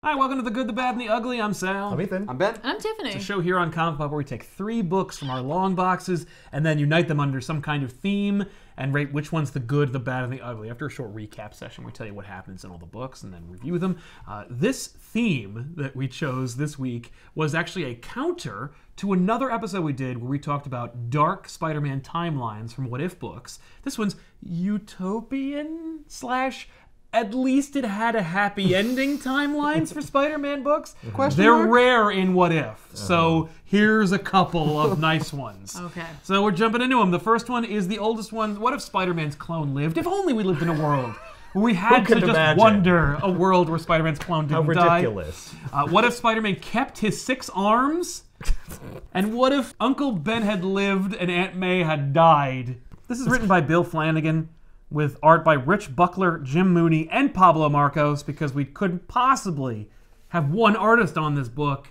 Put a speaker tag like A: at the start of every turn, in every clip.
A: Hi, welcome to The Good, the Bad, and the Ugly. I'm Sal.
B: I'm Ethan.
C: I'm Ben.
D: I'm Tiffany.
A: It's a show here on ComicPOP where we take 3 books from our long boxes and then unite them under some kind of theme and rate which one's the good, the bad, and the ugly. After a short recap session, we tell you what happens in all the books and then review them. This theme that we chose this week was actually a counter to another episode we did where we talked about dark Spider-Man timelines from What If books. This one's utopian / at least it had a happy ending timelines for Spider-Man books. They're rare in What If. So here's a couple of nice ones.
D: Okay.
A: So we're jumping into them. The first one is the oldest one. What if Spider-Man's clone lived? If only we lived in a world where we had to just wonder a world where Spider-Man's clone didn't die.
B: How ridiculous.
A: What if Spider-Man kept his 6 arms? And what if Uncle Ben had lived and Aunt May had died? This is written by Bill Flanagan, with art by Rich Buckler, Jim Mooney, and Pablo Marcos, because we couldn't possibly have one artist on this book.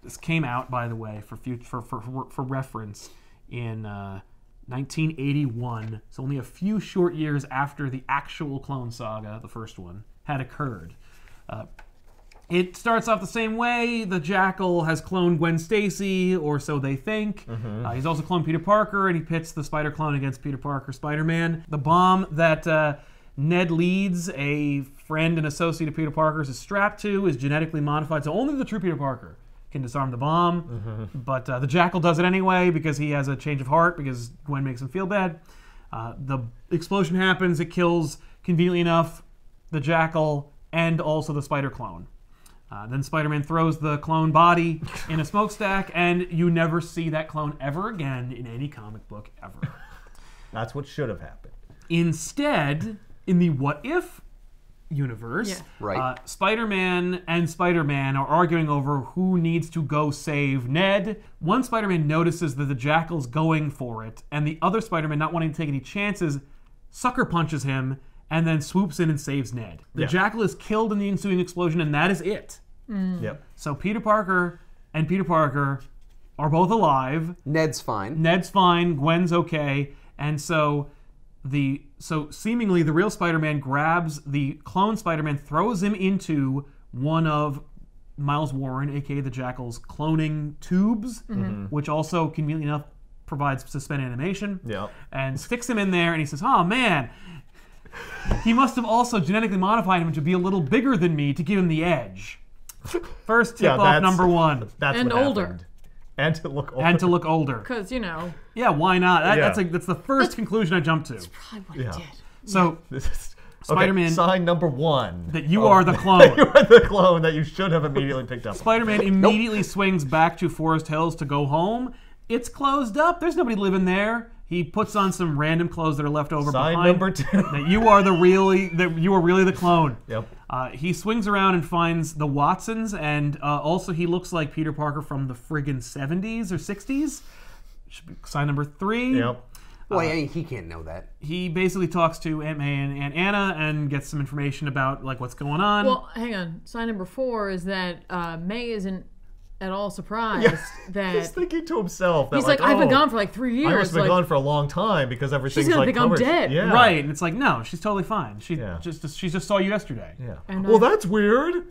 A: This came out, by the way, for reference, in 1981. So only a few short years after the actual Clone Saga, the first one, had occurred. It starts off the same way. The Jackal has cloned Gwen Stacy, or so they think. He's also cloned Peter Parker, and he pits the Spider clone against Peter Parker Spider-Man. The bomb that Ned Leeds, a friend and associate of Peter Parker's, is strapped to is genetically modified, so only the true Peter Parker can disarm the bomb. But the Jackal does it anyway because he has a change of heart because Gwen makes him feel bad. The explosion happens. It kills, conveniently enough, the Jackal and also the Spider clone. Then Spider-Man throws the clone body in a smokestack, and you never see that clone ever again in any comic book ever.
B: That's what should have happened.
A: Instead, in the What If universe, Spider-Man and Spider-Man are arguing over who needs to go save Ned. One Spider-Man notices that the Jackal's going for it, and the other Spider-Man, not wanting to take any chances, sucker punches him and then swoops in and saves Ned. The Jackal is killed in the ensuing explosion, and that is it. So Peter Parker and Peter Parker are both alive.
C: Ned's fine.
A: Ned's fine. Gwen's okay. And so seemingly the real Spider-Man grabs the clone Spider-Man, throws him into one of Miles Warren, aka the Jackal's, cloning tubes, which also, conveniently enough, provides suspended animation. And sticks him in there, and he says, "Oh man, he must have also genetically modified him to be a little bigger than me to give him the edge." First tip off number 1.
B: That's
D: and
B: what
D: older.
B: Happened. And to look older.
A: And to look older.
D: Because, you know.
A: Yeah, why not? That's the first conclusion I jumped to.
D: That's probably what he did.
A: So,
B: this is,
A: Spider-Man.
B: Sign number 1.
A: That you are the clone.
B: You are the clone that you should have immediately picked up.
A: Spider-Man immediately swings back to Forest Hills to go home. It's closed up. There's nobody living there. He puts on some random clothes that are left over behind.
B: Sign number 2.
A: That you are really the clone.
B: Yep.
A: He swings around and finds the Watsons, and also he looks like Peter Parker from the friggin' 70s or 60s. Should be sign number 3.
B: Yep.
C: Well, I mean, he can't know that.
A: He basically talks to Aunt May and Aunt Anna and gets some information about like what's going on.
D: Well, hang on. Sign number 4 is that May isn't at all surprised that
B: he's thinking to himself that
D: he's like, I've been gone for like 3 years.
B: I must have been gone for a long time because everything's
D: she's gonna
B: like
D: think I'm dead.
B: Yeah.
A: Right, and it's like, no, she's totally fine. She just saw you yesterday.
B: Yeah.
D: And
B: well, that's weird.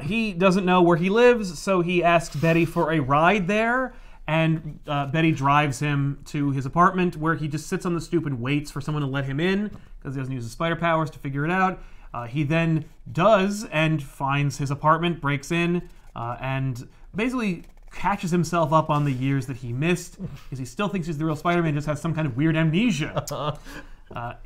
A: He doesn't know where he lives, so he asks Betty for a ride there, and Betty drives him to his apartment where he just sits on the stoop and waits for someone to let him in because he doesn't use his spider powers to figure it out. He then does and finds his apartment, breaks in, and basically catches himself up on the years that he missed because he still thinks he's the real Spider-Man, just has some kind of weird amnesia.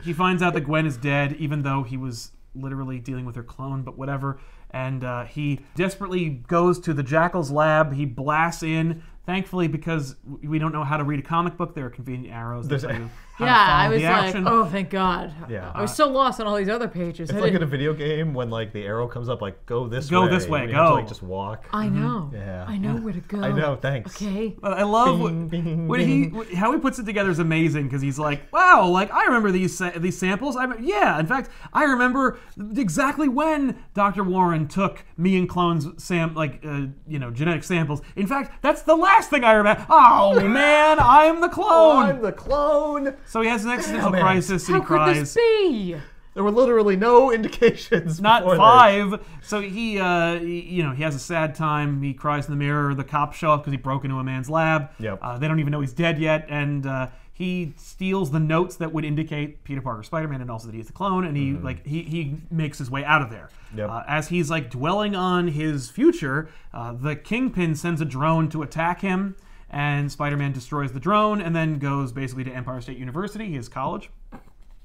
A: He finds out that Gwen is dead, even though he was literally dealing with her clone, but whatever. And he desperately goes to the Jackal's lab. He blasts in. Thankfully, because we don't know how to read a comic book, there are convenient arrows that tell you how to
D: I
A: follow
D: was
A: the
D: like,
A: action.
D: oh, thank God.
B: Yeah.
D: I was so lost on all these other pages.
B: It's like in a video game when like the arrow comes up like go this way.
A: Go this way,
B: You
A: go.
B: have to, like, just walk.
D: I know.
B: Yeah.
D: I know where to go.
B: I know, thanks.
D: Okay.
A: But I love how he puts it together is amazing because he's like, wow, like I remember these samples. In fact, I remember exactly when Dr. Warren took me and clones genetic samples. In fact, that's the last thing I remember. Oh man, I'm the clone.
B: I'm the clone.
A: So he has an existential crisis and
D: How
A: he
D: could
A: cries.
D: this be?
B: There were literally no indications.
A: Not
B: before
A: 5. So he has a sad time. He cries in the mirror. The cops show up because he broke into a man's lab.
B: Yep.
A: They don't even know he's dead yet, and he steals the notes that would indicate Peter Parker, Spider-Man, and also that he's the clone. And he makes his way out of there.
B: Yep.
A: As he's like dwelling on his future, the Kingpin sends a drone to attack him, and Spider-Man destroys the drone and then goes basically to Empire State University, his college.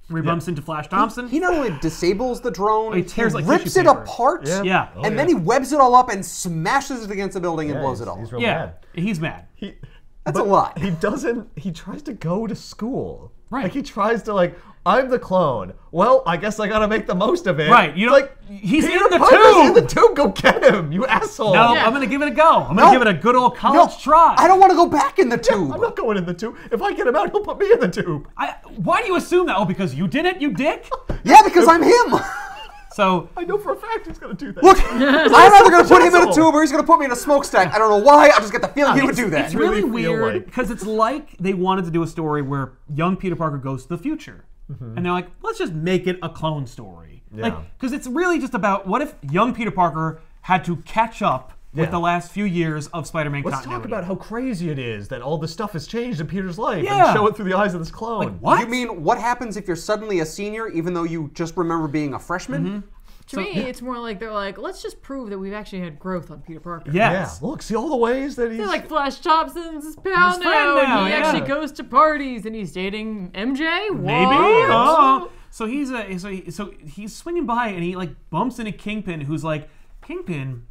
A: Where he bumps into Flash Thompson.
C: He not only disables the drone,
A: He tears like
C: rips
A: tissue
C: it
A: paper.
C: apart,
A: Yeah.
B: Oh,
C: and then he webs it all up and smashes it against the building and
B: Yeah,
C: blows it all
B: he's
C: up.
B: real
A: Yeah,
B: mad.
A: he's mad.
C: That's a lot.
B: He doesn't. He tries to go to school.
A: Right.
B: Like he tries to I'm the clone. Well, I guess I gotta make the most of it.
A: Right, you know,
B: like
A: he's
B: Peter
A: in the
B: Parker's
A: tube.
B: in the tube. Go get him, you asshole.
A: No,
D: Yeah.
A: I'm going to give it a go. I'm going to give it a good old college try.
C: I don't want to go back in the tube.
B: I'm not going in the tube. If I get him out, he'll put me in the tube.
A: Why do you assume that? Oh, because you did it, you dick?
C: Yeah, because I'm him.
A: So,
B: I know for a fact he's gonna do that.
C: Look, I'm either going to put him in a tube or he's going to put me in a smokestack. I don't know why. I just get the feeling he would do that.
A: it's really
B: really feel
A: weird
B: like-
A: because it's like they wanted to do a story where young Peter Parker goes to the future. And they're like, let's just make it a clone story.
B: Yeah.
A: Because it's really just about what if young Peter Parker had to catch up with
B: Yeah.
A: the last few years of Spider-Man
B: Let's
A: continuity.
B: talk about how crazy it is that all this stuff has changed in Peter's life
A: Yeah.
B: and show it through the eyes of this clone.
A: What?
C: You mean what happens if you're suddenly a senior even though you just remember being a freshman?
D: To me, it's more like they're like, let's just prove that we've actually had growth on Peter Parker.
A: Yes.
B: Yeah, look, see all the ways that he's...
D: They're like Flash Thompson's his pal
A: His friend
D: now,
A: now,
D: and he
A: yeah.
D: actually goes to parties, and he's dating MJ. What?
A: Maybe. Oh. So he's swinging by and he bumps into Kingpin, who's like, Kingpin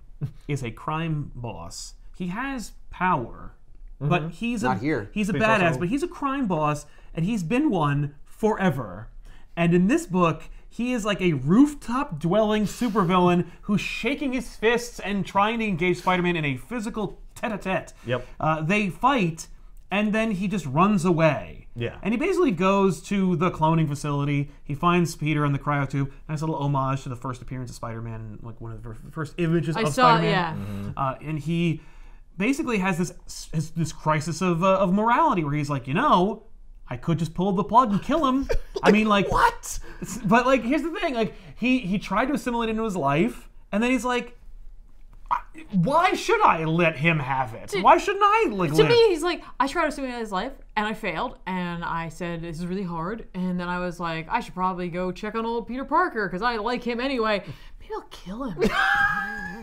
A: is a crime boss. He has power, but he's
C: Not here.
A: He's a
B: He's
A: badass,
B: also-
A: but he's a crime boss, and he's been one forever. And in this book, he is like a rooftop dwelling supervillain who's shaking his fists and trying to engage Spider-Man in a physical tete-a-tete.
B: Yep.
A: They fight, and then he just runs away.
B: Yeah.
A: And he basically goes to the cloning facility. He finds Peter in the cryotube. Nice little homage to the first appearance of Spider-Man, like one of the first images
D: I
A: of
D: saw,
A: Spider-Man.
D: yeah.
A: And he basically has this crisis of morality where he's like, I could just pull the plug and kill him. I mean,
B: What?
A: But here's the thing: he tried to assimilate into his life, and then he's like, why should I let him have it? Why shouldn't I
D: To
A: live?
D: me, he's like, I tried to simulate his life, and I failed, and I said, this is really hard, and then I was like, I should probably go check on old Peter Parker, because I like him anyway. Maybe I'll kill him.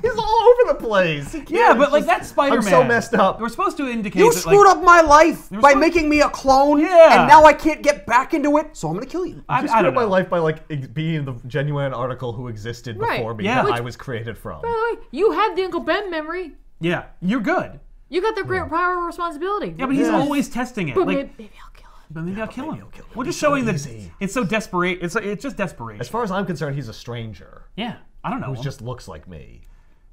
B: He's all over the place. He
A: Yeah,
B: can't
A: but
B: just-
A: that's Spider-Man.
B: I'm so messed up.
A: We're supposed to indicate
C: You
A: that,
C: screwed up my life by
A: supposed-
C: making me a clone,
A: Yeah.
C: and now I can't get back into it, so I'm going to kill you.
A: I
B: You screwed
A: don't
B: up my
A: know.
B: life by being the genuine article who existed
D: Right.
B: before me
A: Yeah.
B: that
A: Which-
B: I was created from.
D: By the way, you had the Uncle Ben memory.
A: Yeah, you're good.
D: You got the great power of responsibility.
A: Yeah, but he's
B: Yeah.
A: always testing it.
D: But
A: Like,
D: maybe I'll kill him.
A: but maybe I'll kill him.
B: maybe I'll kill him.
A: We're just
B: It's so
A: showing that
B: easy.
A: it's so desperate. It's just desperation.
B: As far as I'm concerned, he's a stranger
A: Yeah, I don't know.
B: who just looks like me.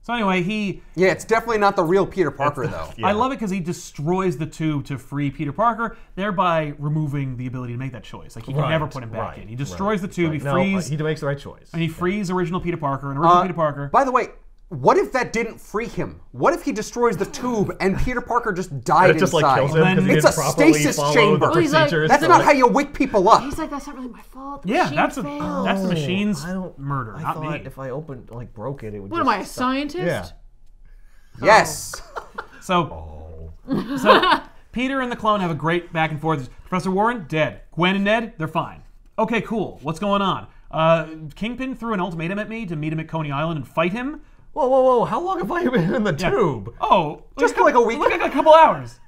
A: So anyway, he.
C: Yeah, it's definitely not the real Peter Parker, though.
B: Yeah.
A: I love it because he destroys the tube to free Peter Parker, thereby removing the ability to make that choice. Like he can
B: Right,
A: never put him back
B: right,
A: in. He destroys the
B: right.
A: tube.
B: Like,
A: He
B: no,
A: frees.
B: he makes the right choice.
A: And he frees original Peter Parker. And original Peter Parker.
C: By the way, what if that didn't free him? What if he destroys the tube and Peter Parker just died
B: It just
C: inside?
B: kills him because he
C: It's
B: didn't
C: a
B: properly
C: stasis
B: follow
C: chamber.
B: the
C: Well,
D: he's like,
B: procedures.
C: That's
B: so-
C: not how you wake people up.
D: He's like, that's not really my fault. The
A: Yeah,
D: machine
A: that's
D: failed.
A: the machine's
B: I don't
A: murder,
B: I
A: not
B: thought
A: me.
B: if I opened broke it, it would.
D: What
B: just
D: am I, a
B: stop.
D: scientist?
B: Yeah.
C: Yes.
A: So, so Peter and the clone have a great back and forth. Professor Warren dead. Gwen and Ned, they're fine. Okay, cool. What's going on? Kingpin threw an ultimatum at me to meet him at Coney Island and fight him.
B: Whoa, whoa, whoa! How long have I been in the
A: Yeah.
B: tube?
A: Oh,
C: Just like a week.
A: Look, like a couple hours.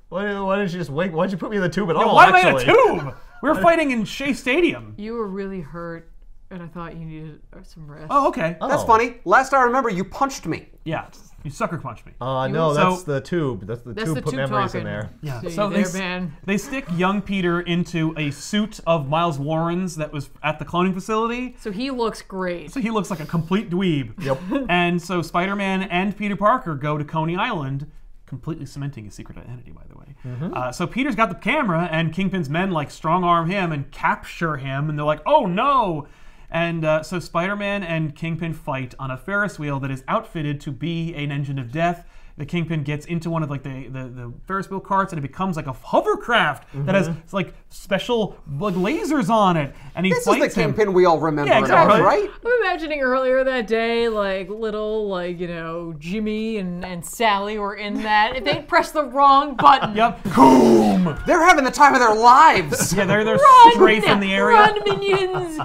B: Why didn't you just wait? Why'd you put me in the tube at
A: Yo,
B: all?
A: why am I in a
B: actually?
A: tube? We were fighting in Shea Stadium.
D: You were really hurt, and I thought you needed some rest.
A: Oh, okay.
C: That's funny. Last I remember, you punched me.
A: Yeah, you sucker punched me.
B: No,
A: So-
B: that's the tube. That's the
D: That's
B: tube
D: the
B: put
D: tube
B: memories
D: talking.
B: in there.
A: Yeah.
D: See
A: So
D: you there, man.
A: they stick young Peter into a suit of Miles Warren's that was at the cloning facility.
D: So he looks great.
A: So he looks like a complete dweeb.
B: Yep.
A: And so Spider-Man and Peter Parker go to Coney Island, completely cementing his secret identity, by the way. So Peter's got the camera, and Kingpin's men strong-arm him and capture him, and they're like, oh no! And so Spider-Man and Kingpin fight on a Ferris wheel that is outfitted to be an engine of death. the Kingpin gets into one of like the Ferris wheel carts, and it becomes like a hovercraft that has like special like lasers on it, and he
C: This
A: fights
C: is the
A: him.
C: Kingpin we all remember,
A: Yeah, exactly.
C: right?
D: I'm imagining earlier that day, like little, like, you know, Jimmy and Sally were in that. If they pressed the wrong button.
A: Yep. Boom.
C: They're having the time of their lives.
A: Yeah, they're
D: Run,
A: strafing the area.
D: Run, minions!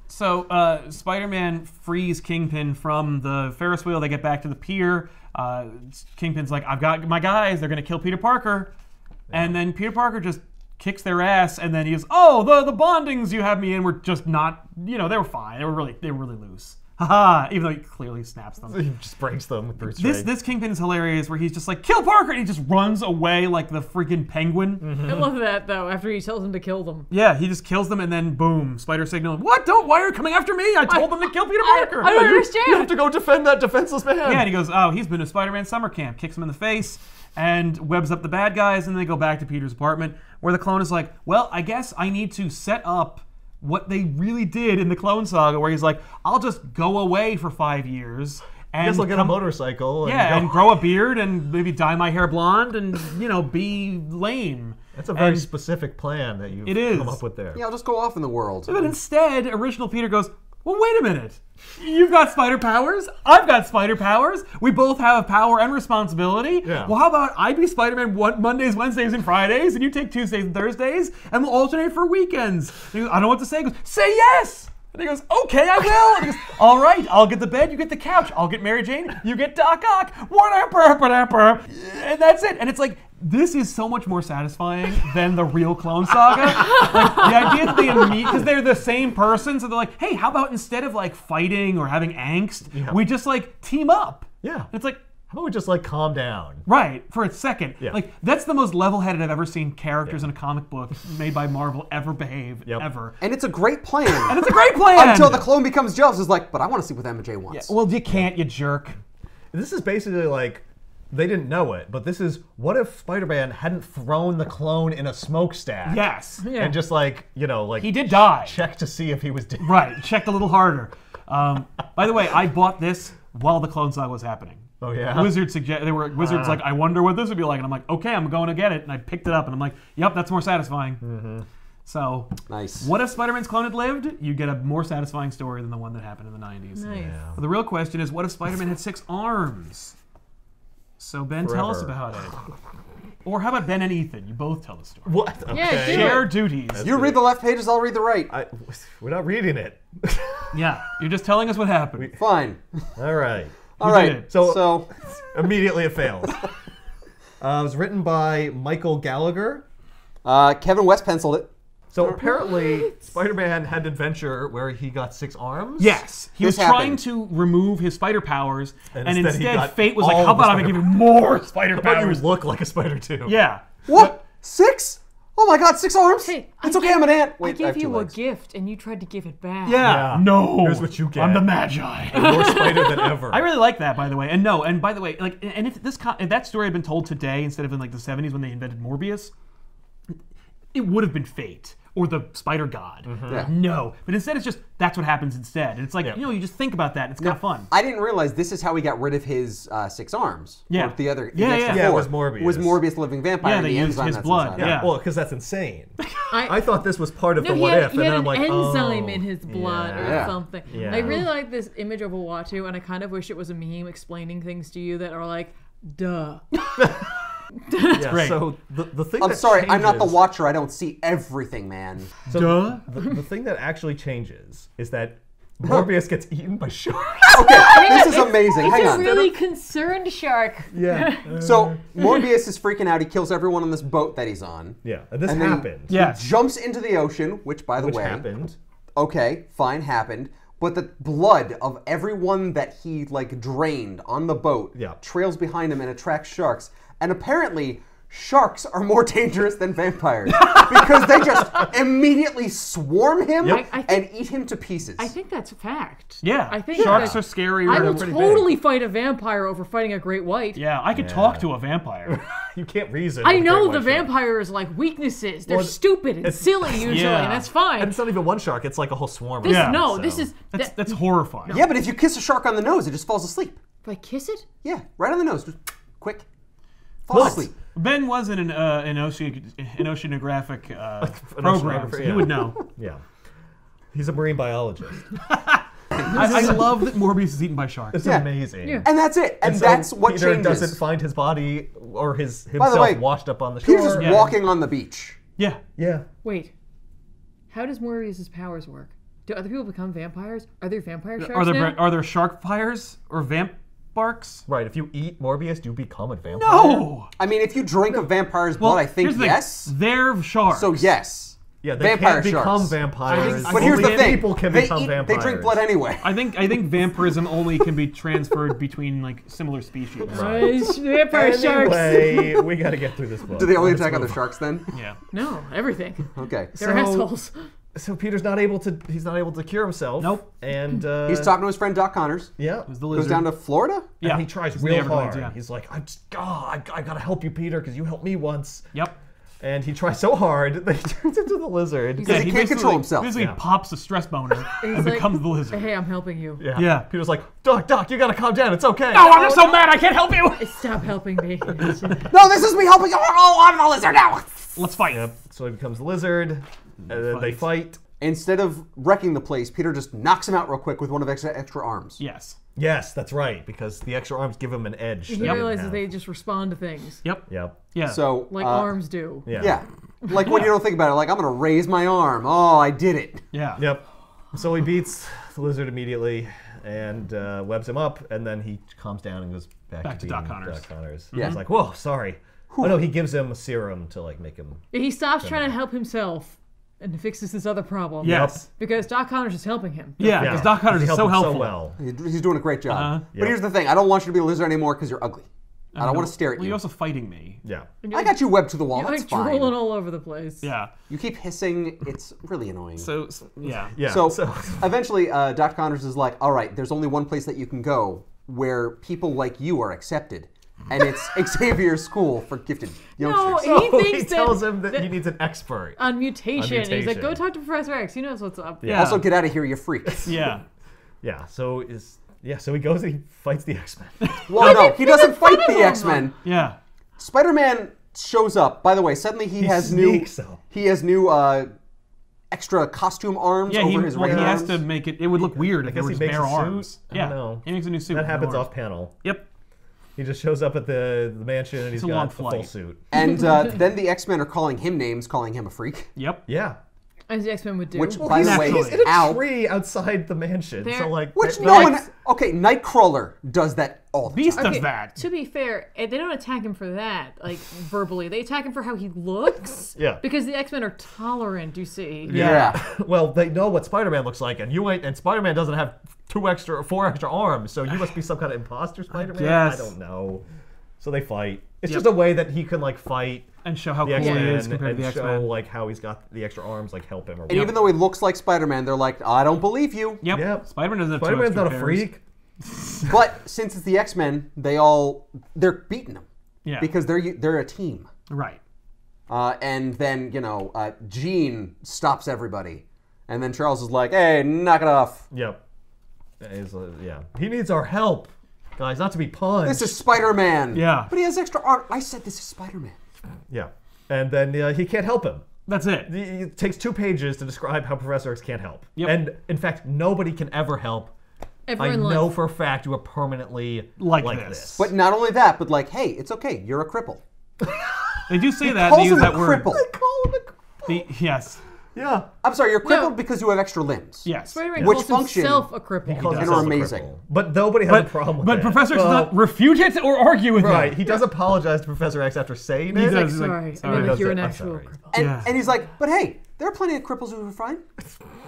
A: So Spider-Man frees Kingpin from the Ferris wheel. They get back to the pier. Kingpin's like, I've got my guys. They're going to kill Peter Parker. Yeah. And then Peter Parker just kicks their ass. And then he goes, oh, the bondings you have me in were just not, you know, they were fine. They were really loose. Haha, even though he clearly snaps them.
B: He just breaks them with Bruce
A: This Kingpin is hilarious where he's just like, kill Parker! And he just runs away like the freaking penguin.
D: I love that, though, after he tells him to kill them.
A: Yeah, he just kills them and then boom, Spider Signal. What? Why are you coming after me? I told them to kill Peter Parker.
D: I don't understand.
B: You have to go defend that defenseless man.
A: Yeah, and he goes, oh, he's been to Spider-Man summer camp, kicks him in the face, and webs up the bad guys, and then they go back to Peter's apartment, where the clone is like, well, I guess I need to set up what they really did in the Clone Saga, where he's like, I'll just go away for 5 years.
B: I guess I'll get a motorcycle.
A: And grow a beard and maybe dye my hair blonde and, you know, be lame.
B: That's a very specific plan that you've come up with there.
C: Yeah, I'll just go off in the world.
A: But instead, original Peter goes, well, wait a minute. You've got spider powers. I've got spider powers. We both have power and responsibility.
B: Yeah.
A: Well, how about I be Spider-Man Mondays, Wednesdays, and Fridays, and you take Tuesdays and Thursdays, and we'll alternate for weekends. And he goes, I don't know what to say. He goes, say yes. And he goes, okay, I will. And he goes, all right, I'll get the bed, you get the couch. I'll get Mary Jane, you get Doc Ock. And that's it. And it's like, this is so much more satisfying than the real Clone Saga. Like, the idea that they meet, because they're the same person, so they're like, hey, how about instead of like fighting or having angst, we just like team up.
B: Yeah.
A: And it's like,
B: how about we just like calm down?
A: right, for a second.
B: Yeah.
A: Like, that's the most level-headed I've ever seen characters in a comic book made by Marvel ever behave, ever.
C: And it's a great plan.
A: And it's a great plan!
C: Until the clone becomes jealous. It's like, but I want to see what MJ wants.
A: Well, you can't, you jerk.
B: This is basically like, they didn't know it, but this is, what if Spider-Man hadn't thrown the clone in a smokestack?
A: Yes.
D: Yeah.
B: And just like, you know, like...
A: He did die.
B: check to see if he was dead.
A: Right, checked a little harder. By the way, I bought this while the Clone Saga was happening.
B: Oh, yeah?
A: Wizards like, I wonder what this would be like. And I'm like, okay, I'm going to get it. And I picked it up and I'm like, yep, that's more satisfying. So,
C: Nice.
A: what if Spider-Man's clone had lived? You get a more satisfying story than the one that happened in the 90s.
D: Nice.
B: Yeah.
A: But the real question is, what if Spider-Man had 6 arms? So Ben, tell us
B: Forever.
A: about it. Or how about Ben and Ethan? You both tell the story.
B: What? Okay.
D: Yeah, do it.
A: Share duties.
C: You read the left pages, I'll read the right.
B: We're not reading it.
A: Yeah, you're just telling us what happened.
C: Fine.
B: All right.
C: All
A: did
C: right.
A: it?
C: So
B: Immediately it fails. It was written by Michael Gallagher.
C: Kevin West penciled it.
B: So apparently, Spider-Man had an adventure where he got 6 arms.
A: Yes, he was
C: This
A: trying
C: happened.
A: to remove his spider powers, and
B: instead he
A: instead
B: got
A: Fate was like,
B: all
A: how
B: the
A: about I
B: spider
A: give you more spider
B: How about you
A: powers?
B: look like a spider too?
A: Yeah.
C: What? 6? Oh my God, 6 arms?
D: Hey,
C: it's okay, I'm an ant.
D: I
C: Wait, I have
D: gave
C: 2
D: you a
C: legs.
D: gift, and you tried to give it back.
A: Yeah.
B: Yeah.
A: No.
B: Here's what you get.
A: I'm the Magi.
B: More spider than ever.
A: I really like that, by the way. And by the way, like, and if that story had been told today instead of in like the 70s when they invented Morbius, it would have been Fate or the Spider God.
C: Yeah.
A: No, but instead it's just that's what happens instead. And it's like you just think about that. And it's kind of fun.
C: I didn't realize this is how he got rid of his 6 arms.
A: Yeah.
C: Or the other.
A: Yeah,
C: extra
A: yeah.
B: Yeah, it
C: 4
B: was Morbius.
C: Was Morbius the living vampire?
A: Yeah,
C: and
A: they
C: the
A: used
C: enzyme
A: his
C: that's
A: blood,
C: inside.
A: yeah.
B: Well, because that's insane.
D: I
B: I thought this was part of
D: No,
B: the what if,
D: he
B: and
D: had
B: then I'm
D: an
B: like,
D: enzyme in his blood or
C: Yeah.
D: something.
B: Yeah.
D: I really like this image of Uatu, and I kind of wish it was a meme explaining things to you that are like, duh.
B: Yeah,
A: great.
B: so the thing
C: I'm
B: that
C: sorry, I'm not the
B: changes-
C: watcher. I don't see everything, man.
B: So
A: Duh.
B: the thing that actually changes is that Morbius gets eaten by sharks.
C: Okay, this is amazing.
D: It's
C: Hang
D: a
C: on.
D: really concerned shark.
B: Yeah.
C: So Morbius is freaking out. He kills everyone on this boat that he's on.
B: Yeah, and this
C: And then-
B: happened.
A: Yes.
C: Jumps into the ocean, which, by the
B: Which
C: way,
B: happened.
C: okay, fine, happened. But the blood of everyone that he like drained on the boat trails behind him and attracts sharks. And apparently, sharks are more dangerous than vampires because they just immediately swarm him
D: I think-
C: and eat him to pieces.
D: I think that's a fact.
A: Yeah.
D: I think
A: Sharks
D: that-
A: are scary.
D: I
A: they're
D: will
A: pretty
D: totally fight a vampire over fighting a great white.
A: big. Yeah, I could talk to a vampire.
B: You can't reason.
D: I
B: with a
D: know
B: great
D: the
B: white shark.
D: vampires like weaknesses. They're
B: Well,
D: stupid and silly usually,
A: Yeah.
D: and that's fine.
B: And it's not even one shark; it's like a whole swarm.
D: This,
B: of them,
D: no,
B: so.
D: this is
A: That's horrifying.
C: yeah, but if you kiss a shark on the nose, it just falls asleep.
D: If I kiss it?
C: Yeah, right on the nose. Just quick. Fall asleep.
A: Ben was in an oceanographic program, so he would know.
B: Yeah. He's a marine biologist.
A: I love that Morbius is eaten by sharks.
B: It's
C: Yeah.
B: amazing.
D: Yeah.
C: And that's it. And
B: So
C: that's what
B: Peter
C: changes.
B: doesn't find his body or himself
C: By the way,
B: washed up on the shore.
C: Peter's just
A: Yeah.
C: walking on the beach.
A: Yeah.
B: Yeah.
D: Wait. How does Morbius's powers work? Do other people become vampires? Are there vampire sharks
A: Are there
D: now?
A: are there shark fires or vamp barks?
B: Right. If you eat Morbius, do you become a vampire?
A: No.
C: I mean, if you drink a vampire's blood, I think
A: here's the thing.
C: yes.
A: They're sharks.
C: So yes.
B: Yeah, they
C: Vampire
B: can't become
C: sharks.
B: vampires.
A: I
C: But here's the
B: Only
C: thing.
B: people can
C: they
B: become vampires.
C: They drink blood anyway.
A: I think vampirism only can be transferred between like similar species.
D: Vampire sharks.
B: Anyway, we got to get through this book.
C: Do they only
B: Let's
C: attack
B: move
C: other sharks then?
A: Yeah.
D: No, everything.
C: Okay.
D: They're assholes.
B: So Peter's not able to. He's not able to cure himself.
A: Nope.
B: And
C: He's talking to his friend Doc Connors.
B: Yeah.
A: It was the
C: Goes
A: lizard.
C: down to Florida.
A: Yeah.
B: And he tries
A: It's the
B: real
A: Everglades,
B: hard.
A: yeah.
B: He's like, I gotta help you, Peter, because you helped me once.
A: Yep.
B: And he tries so hard that he turns into the lizard.
C: Because he can't control himself.
A: Basically
B: Yeah.
A: pops a stress boner and
D: like,
A: becomes the lizard.
D: Hey, I'm helping you.
A: Yeah.
B: Peter's like, Doc, you gotta calm down. It's okay.
A: No, I'm so mad I can't help you.
D: Stop helping me.
C: No, this is me helping you. Oh, I'm the lizard now.
A: Let's fight.
B: Yep. So he becomes the lizard. And then they fight.
C: Instead of wrecking the place, Peter just knocks him out real quick with one of extra arms.
A: Yes.
B: Yes, that's right, because the extra arms give him an edge.
D: He
B: that didn't
D: realizes
B: have.
D: they just respond to things.
A: Yep.
B: Yep.
A: Yeah.
C: So
D: Like arms do.
B: Yeah.
C: Yeah. Like when you don't think about it, like I'm gonna raise my arm. Oh, I did it.
A: Yeah.
B: Yep. So he beats the lizard immediately and webs him up, and then he calms down and goes back
A: to
B: being
A: Doc Connors.
B: Doc Connors.
C: Yeah.
B: He's like, whoa, sorry. Oh no, he gives him a serum to like make him.
D: He stops trying to help himself and fixes this other problem.
A: Yes.
D: Because Doc Connors is helping him.
A: Yeah. Because Doc Connors is
B: He
A: so
B: helped him
A: helpful.
B: so well.
C: He's doing a great job. But
B: Yep.
C: here's the thing: I don't want you to be a lizard anymore because you're ugly. I don't want to stare at
A: Well,
C: you.
A: you're also fighting me.
B: Yeah.
C: I got you webbed to the wall.
D: You're
C: That's
D: like
C: fine.
D: drooling all over the place.
A: Yeah.
C: You keep hissing. It's really annoying.
A: So yeah.
B: Yeah.
C: So eventually, Doc Connors is like, all right, there's only one place that you can go where people like you are accepted. And it's Xavier's School for Gifted Youngsters.
D: No, he
B: So
D: thinks
B: he tells him that he needs an expert.
D: on mutation. He's like,
B: mutation.
D: go talk to Professor X. He knows what's up.
A: Yeah.
C: Also, get out of here, you freak.
A: Yeah.
B: Yeah. So he goes and he fights the X-Men.
C: Well, no, he doesn't fight
D: fun of
C: the
D: him.
C: X-Men.
A: Yeah.
C: Spider-Man shows up. By the way, suddenly he has
B: sneaks up.
C: extra costume arms
A: Yeah.
C: over his
A: He
C: regular
A: has
C: arms.
A: to make it. It would look weird if there
B: guess he
A: was
B: makes
A: bare
B: a suit?
A: arms.
B: I
A: Yeah.
B: don't know.
A: He makes a new suit.
B: That
A: with
B: happens
A: no
B: off
A: arms.
B: panel.
A: Yep.
B: He just shows up at the mansion and he's
A: a
B: got
A: long
B: a full
A: flight.
B: suit.
C: And then the X-Men are calling him names, calling him a freak.
A: Yep.
B: Yeah.
D: As the X-Men would do.
C: Which, by the way,
A: naturally.
B: He's in a
C: Al,
B: tree outside the mansion.
D: There-
B: So like,
C: which
B: that-
C: no one. Okay, Nightcrawler does that all the
A: Beast
C: time.
A: does that.
D: To be fair, they don't attack him for that, like verbally. They attack him for how he looks.
B: Yeah.
D: Because the X-Men are tolerant, you see.
C: Yeah.
B: well, they know what Spider-Man looks like, and Spider-Man doesn't have 4 extra arms, so you must be some kind of imposter Spider-Man.
A: guess.
B: I don't know. So they fight. It's just a way that he can like fight
A: And show how
B: the
A: cool he
B: X-Men
A: is compared
B: and
A: to the
B: show
A: X-Men.
B: like how he's got the extra arms, like help him. Or
C: And even though he looks like Spider-Man, they're like, I don't believe you.
A: Yep.
B: Yep.
A: Spider-Man doesn't have
B: Spider-Man's
A: two
B: not
A: extra
B: a
A: pairs.
B: freak.
C: But since it's the X-Men, they're beating him
A: Yeah.
C: because they're a team.
A: Right.
C: And then Jean stops everybody, and then Charles is like, "Hey, knock it off!
B: Yep. Yeah. He needs our help, guys. Not to be punched.
C: This is Spider-Man."
A: Yeah.
C: But he has extra arm. I said this is Spider-Man.
B: Yeah. And then he can't help him.
A: That's it.
B: It takes 2 pages to describe how Professor X can't help.
A: Yep.
B: And in fact, nobody can ever help.
D: Ever
B: I
D: in life.
B: know for a fact you are permanently
A: Like
B: like
A: this.
B: this.
C: But not only that, but like, hey, it's okay. You're a cripple.
A: They do say that.
C: Calls
A: They use
C: him
A: that
C: a
A: word.
C: cripple.
B: call him a
A: Yes.
B: Yeah.
C: I'm sorry, you're crippled
D: No.
C: because you have extra limbs.
A: Yes.
D: Spider-Man
C: Which
D: calls
C: function-
D: himself a cripple.
B: Calls
C: And
B: himself
C: are
B: a
C: amazing.
B: cripple. But nobody has a problem with
A: But
B: that.
A: Professor X does
B: Well,
A: not refute it or argue with
B: Right.
A: it.
B: He does apologize to Professor X after saying
A: He
B: it.
A: does.
D: Like,
A: He's like,
D: sorry.
A: sorry.
D: And then, like, you're an
B: I'm
D: actual
B: sorry.
D: cripple.
C: And,
A: Yeah.
C: and he's like, but hey, there are plenty of cripples who are fine.
A: Yeah,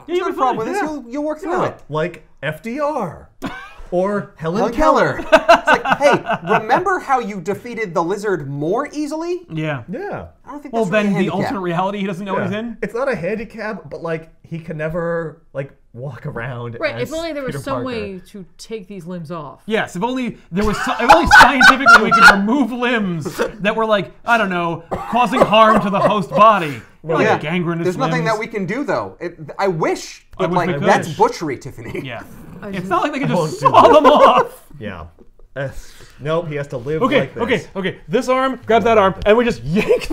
C: There's
A: you'll
C: no
A: be
C: problem
A: fine.
C: with this.
A: Yeah.
C: You'll work through
B: Yeah.
C: it.
B: Like FDR. Or Helen
C: Helen
B: Keller.
C: Keller. It's like, hey, remember how you defeated the lizard more easily?
A: Yeah.
B: Yeah.
C: I don't think
A: Well,
C: that's really
A: then
C: a
A: the
C: handicap.
A: alternate reality he doesn't know
B: Yeah.
A: he's in.
B: It's not a handicap, but like he can never like walk around.
D: Right,
B: as
D: if only there was
B: Peter
D: some
B: Parker.
D: way to take these limbs off.
A: Yes, if only there was, if only scientifically we could remove limbs that were like, I don't know, causing harm to the host body. Like
C: Yeah.
A: gangrenous
C: There's nothing
A: limbs.
C: that we can do, though. I wish, but
A: wish we
C: like
A: could.
C: that's butchery, Tiffany.
A: Yeah.
D: I
A: It's
D: just-
A: not like they could
B: Won't
A: just
B: do
A: saw them off.
B: Yeah. Nope, he has to live
A: Okay,
B: like this.
A: okay. This arm grabs that arm, and we just yank.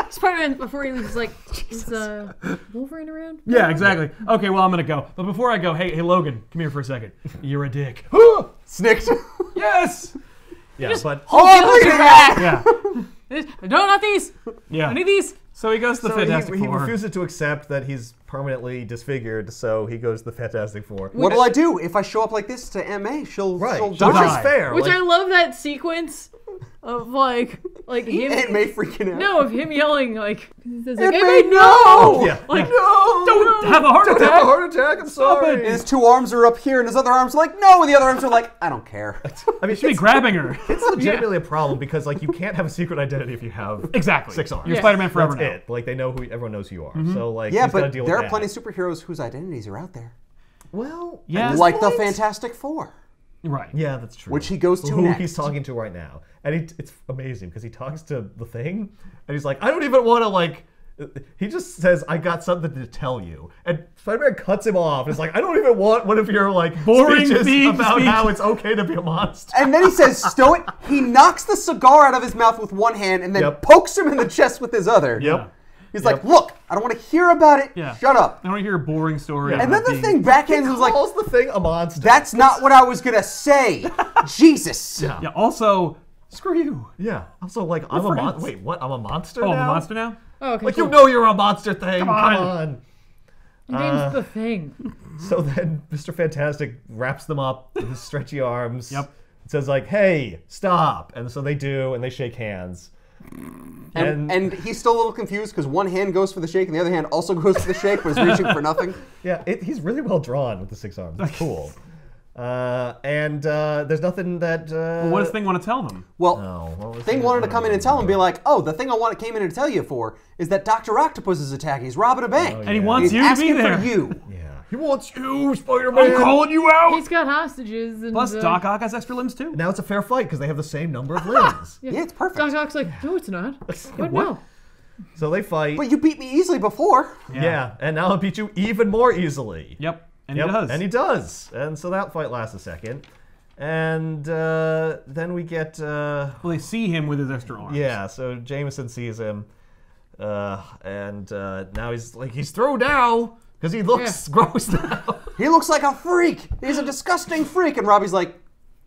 D: Spider-Man, before he leaves, is like, is Wolverine around?
A: Yeah, exactly. Okay, well, I'm gonna go. But before I go, hey, Logan, come here for a second. You're a dick.
C: Snicked.
A: Yes!
B: Yeah, but
C: Oh, look at that!
A: Yeah.
D: No, not these.
A: Yeah.
D: I need these.
A: So he goes to the Fantastic
B: he
A: Four.
B: refuses to accept that he's permanently disfigured, so he goes to the Fantastic Four.
C: What'll I do if I show up like this to MA? She'll
B: Right,
C: she'll
B: which
C: die.
B: is fair.
D: Which
B: like,
D: I love that sequence of like him.
C: Aunt May freaking out.
D: No, of him yelling like,
C: Aunt
D: like
C: May,
D: no!
C: no!
B: Yeah.
D: Like,
B: no!
A: Don't have a heart
B: Don't
A: attack!
B: have a heart attack, I'm sorry.
C: And his two arms are up here, and his other arms are like, no! And the other arms are like, I don't care.
B: I mean,
A: You should be grabbing her.
B: it's legitimately a problem because like you can't have a secret identity if you have
A: Exactly.
B: 6 arms.
A: You're
D: Yeah.
A: Spider-Man forever
B: That's
A: now.
B: it. Like they know who everyone knows who you are. So like
C: Yeah,
B: he's gotta
C: but
B: deal
C: there
B: with
C: are plenty
B: that.
C: of superheroes whose identities are out there.
B: Well,
A: Yeah.
B: at this
C: Like the
B: point-
C: Fantastic Four.
A: Right.
B: Yeah, that's true.
C: Which he goes to
B: Who
C: next.
B: he's talking to right now, and it's amazing because he talks to the Thing, and he's like, I don't even want to like. He just says, "I got something to tell you," and Spider-Man cuts him off. It's like, I don't even want one of your like
A: Boring
B: speeches
A: theme
B: about
A: speech.
B: how it's okay to be a monster.
C: And then he says, stow it. He knocks the cigar out of his mouth with one hand and then
B: Yep.
C: pokes him in the chest with his other.
B: Yep.
C: He's like, look, I don't want to hear about it.
A: Yeah.
C: Shut up.
A: I don't want to hear a boring story.
B: Yeah.
C: And then
A: about
C: the
A: being-
C: thing backhands was like,
B: Calls the Thing a monster.
C: that's not what I was going to say. Jesus.
B: yeah.
A: Yeah, also, screw you.
B: Yeah. Also, like, I'm a
A: friends.
B: monster. Wait, what? I'm a monster
A: Oh,
B: now?
A: I'm a monster now?
D: oh, okay.
B: Like,
D: cool.
B: you know you're a monster Thing. Come
A: on.
B: on.
D: Your name's the Thing.
B: So then Mr. Fantastic wraps them up with his stretchy arms.
A: Yep.
B: It says like, hey, stop. And so they do, and they shake hands.
C: And he's still a little confused because one hand goes for the shake and the other hand also goes for the shake but is reaching for nothing.
B: Yeah, he's really well drawn with the 6 arms. It's cool. There's nothing that...
A: Well, what does Thing want to tell them?
C: Well,
B: what was
C: Thing
B: it?
C: wanted to come in and tell him, be like, oh, the thing came in to tell you for is that Dr. Octopus is attacking. He's robbing a bank.
A: And he wants
C: He's
A: you to be
C: asking
A: there.
C: for you.
B: Yeah. He wants you, Spider-Man.
A: I'm calling you out!
D: He's got hostages. And,
A: Plus, Doc Ock has extra limbs, too.
B: Now it's a fair fight because they have the same number of limbs.
C: Yeah, it's perfect.
D: Doc Ock's like, no, it's not. What? No.
B: So they fight.
C: But you beat me easily before.
B: Yeah, and now I'll beat you even more easily.
A: Yep. And
B: Yep,
A: he does.
B: And he does. And so that fight lasts a second. And then we get...
A: Well, they see him with his extra arms.
B: Yeah, so Jameson sees him, and now he's through now because he looks gross now.
C: He looks like a freak. He's a disgusting freak. And Robbie's like,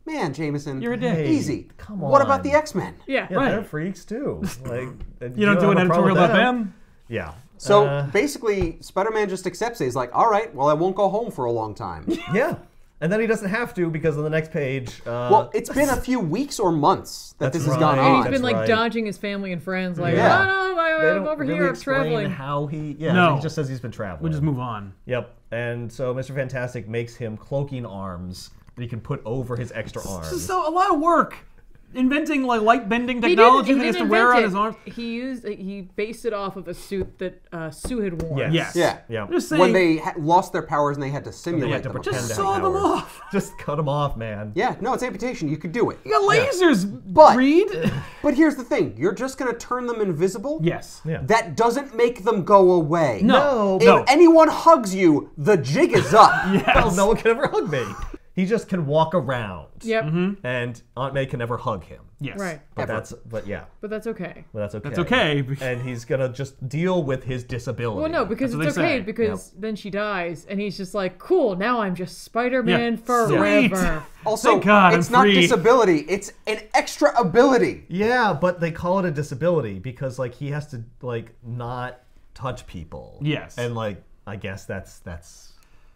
C: man, Jameson,
A: You're a dick.
C: easy.
B: Come
C: What
B: on.
C: about the X-Men?
D: Yeah.
B: Yeah,
A: Right.
B: they're freaks too. Like
A: You don't do an editorial about them?
B: Yeah.
C: So basically, Spider-Man just accepts it. He's like, all right, well, I won't go home for a long time.
B: Yeah. And then he doesn't have to because on the next page.
C: Well, it's been a few weeks or months that
B: That's
C: this has gone
B: right.
D: And
C: on.
D: he's been like
B: right.
D: dodging his family and friends, like,
C: Yeah.
D: oh no,
B: they
D: I'm
B: don't
D: over
B: really
D: here, I'm
B: explain
D: traveling.
B: how he. Yeah,
A: No.
B: he just says he's been traveling.
A: We'll just move on.
B: Yep. And so Mr. Fantastic makes him cloaking arms that he can put over his extra arms.
A: So a lot of work. Inventing like light bending
D: He
A: technology
D: didn't-
A: that he has
D: didn't
A: to wear on
D: invent
A: his
D: it.
A: arms.
D: He based it off of a suit that Sue had worn.
B: Yes.
A: Yes.
C: Yeah.
A: I'm just saying.
C: When they lost their powers and they had to
B: They
C: simulate
B: had to
C: them.
B: pretend
A: just
B: to
A: saw
B: have
A: them
B: powers.
A: off.
B: Just cut them off, man.
C: Yeah, no, it's amputation. You could do it.
A: You got lasers,
C: But-
A: Reed.
C: But here's the thing. You're just going to turn them invisible?
A: Yes.
B: Yeah.
C: That doesn't make them go away.
A: No.
C: If
A: No.
C: anyone hugs you, the jig is up.
B: Well, no one can ever hug me. He just can walk around.
D: Yep.
B: And Aunt May can never hug him.
A: Yes.
D: Right.
B: But
C: Ever.
B: but
D: But that's okay.
B: that's okay.
A: That's okay.
B: And he's gonna just deal with his disability.
D: Well, no, because
A: That's
D: it's
A: what they
D: okay
A: say.
D: because then she dies and he's just like, cool, now I'm just Spider-Man
A: Yeah.
D: forever.
C: Also,
A: Thank God,
C: it's
A: I'm
C: not
A: free.
C: disability. It's an extra ability.
B: Yeah, but they call it a disability because like he has to like not touch people.
A: Yes.
B: And like I guess that's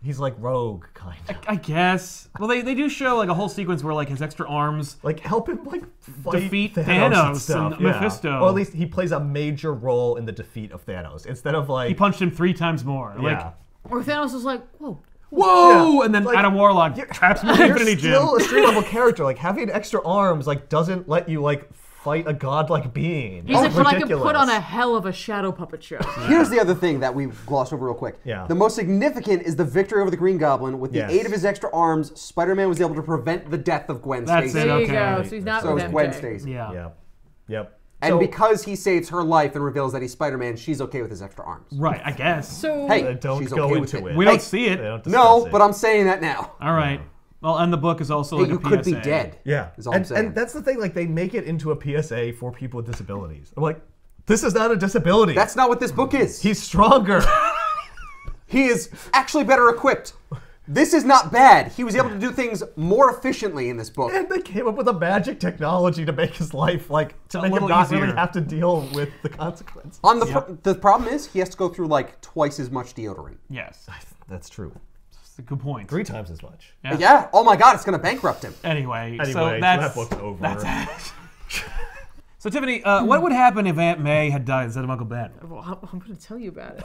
B: he's like Rogue kind of.
A: I guess. Well, they do show like a whole sequence where like his extra arms.
B: Like help him like fight
A: Defeat
B: Thanos
A: Thanos
B: and, stuff.
A: and
B: yeah.
A: Mephisto.
B: Or at least he plays a major role in the defeat of Thanos instead of like
A: He punched him 3 times more. Like,
B: yeah.
D: Or Thanos is like, whoa.
A: whoa!
B: Yeah,
A: And then
B: like,
A: Adam Warlock traps him in the
B: You're
A: Infinity
B: still
A: Gym.
B: a street level character. Like having extra arms like doesn't let you like fight a godlike being.
D: He's
B: It's
D: like, but I can
B: ridiculous.
D: put on a hell of a shadow puppet show.
C: Here's the other thing that we glossed over real quick.
B: Yeah.
C: The most significant is the victory over the Green Goblin. With the
B: Yes.
C: aid of his extra arms, Spider-Man was able to prevent the death of Gwen
A: That's
C: Stacy.
A: it,
D: There you
A: okay.
D: go. So he's not
C: So
D: with
C: is Gwen
D: MJ.
C: Stacy.
A: Yeah.
B: Yeah. Yep.
C: And
B: So-
C: because he saves her life and reveals that he's Spider-Man, she's okay with his extra arms.
A: Right, I guess.
D: So
C: Hey,
B: don't
C: she's
B: go
C: okay
B: into
C: with
B: it.
A: we
C: Hey,
A: don't see it.
B: They don't
C: No,
B: discuss it.
C: but I'm saying that now.
A: All right. Well, and the book is also
C: Hey,
A: like
C: you
A: a PSA.
C: could be dead.
B: Yeah.
C: Is all I'm saying.
B: And that's the thing, like, they make it into a PSA for people with disabilities. I'm like, this is not a disability.
C: That's not what this book is.
B: He's stronger.
C: He is actually better equipped. This is not bad. He was able to do things more efficiently in this book.
B: And they came up with a magic technology to make his life, like, to
A: A
B: make him
A: little
B: not
A: easier.
B: really have to deal with the consequences.
C: On the problem is he has to go through like twice as much deodorant.
A: Yes.
B: That's true.
A: That's a good point.
B: 3 times as much.
A: Yeah.
C: Yeah. Oh my God, it's gonna bankrupt him.
A: Anyway, so
B: So
A: that's
B: that book's over.
A: That's So Tiffany, what would happen if Aunt May had died instead of Uncle Ben?
D: Well, I'm going to tell you about it.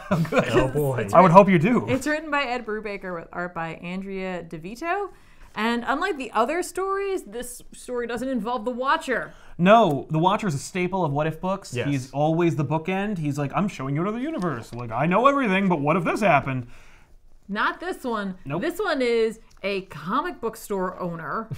B: Oh boy.
A: I would hope you do.
D: It's written by Ed Brubaker with art by Andrea DeVito. And unlike the other stories, this story doesn't involve the Watcher.
A: No, the Watcher is a staple of What If books.
B: Yes.
A: He's always the bookend. He's like, I'm showing you another universe. Like, I know everything, but what if this happened?
D: Not this one.
A: Nope.
D: This one is a comic book store owner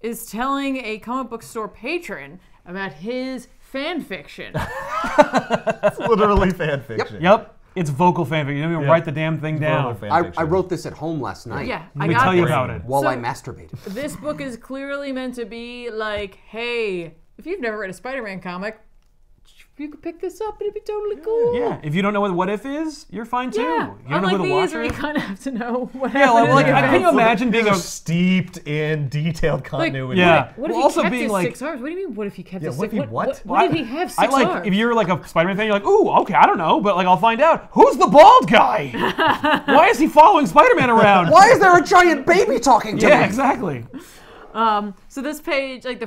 D: is telling a comic book store patron about his fan fiction.
B: It's literally fan fiction.
A: Yep, it's vocal fanfic. You don't even write the damn thing down.
B: Verbal fan
C: I
B: fiction.
C: wrote this at home last night.
D: Yeah,
A: Let
D: I
A: me
D: got
A: tell you
D: this.
A: about it.
C: While
D: So-
C: I masturbated.
D: This book is clearly meant to be like, hey, if you've never read a Spider-Man comic, you could pick this up and it'd be totally cool.
A: Yeah, if you don't know what What If is, you're fine too.
D: Yeah.
A: You don't know
D: Unlike
A: who the
D: these,
A: Watcher
D: where you
A: is?
D: kind of have to know what
A: Yeah,
D: happened.
A: like,
D: in the
A: can you
D: events.
A: imagine being
B: They're
A: a...
B: steeped in detailed continuity.
A: Yeah.
D: What if
A: Well,
D: he
A: also
D: kept
A: being
D: his
A: like-
D: 6 arms? What do you mean, what if he kept
B: Yeah,
D: his
B: what
D: 6
B: if he what?
D: What if he have 6
A: I like,
D: arms?
A: if you're like a Spider-Man fan, you're like, ooh, okay, I don't know, but like I'll find out. Who's the bald guy? Why is he following Spider-Man around?
C: Why is there a giant baby talking to
A: Yeah,
C: me?
A: exactly.
D: So this page, like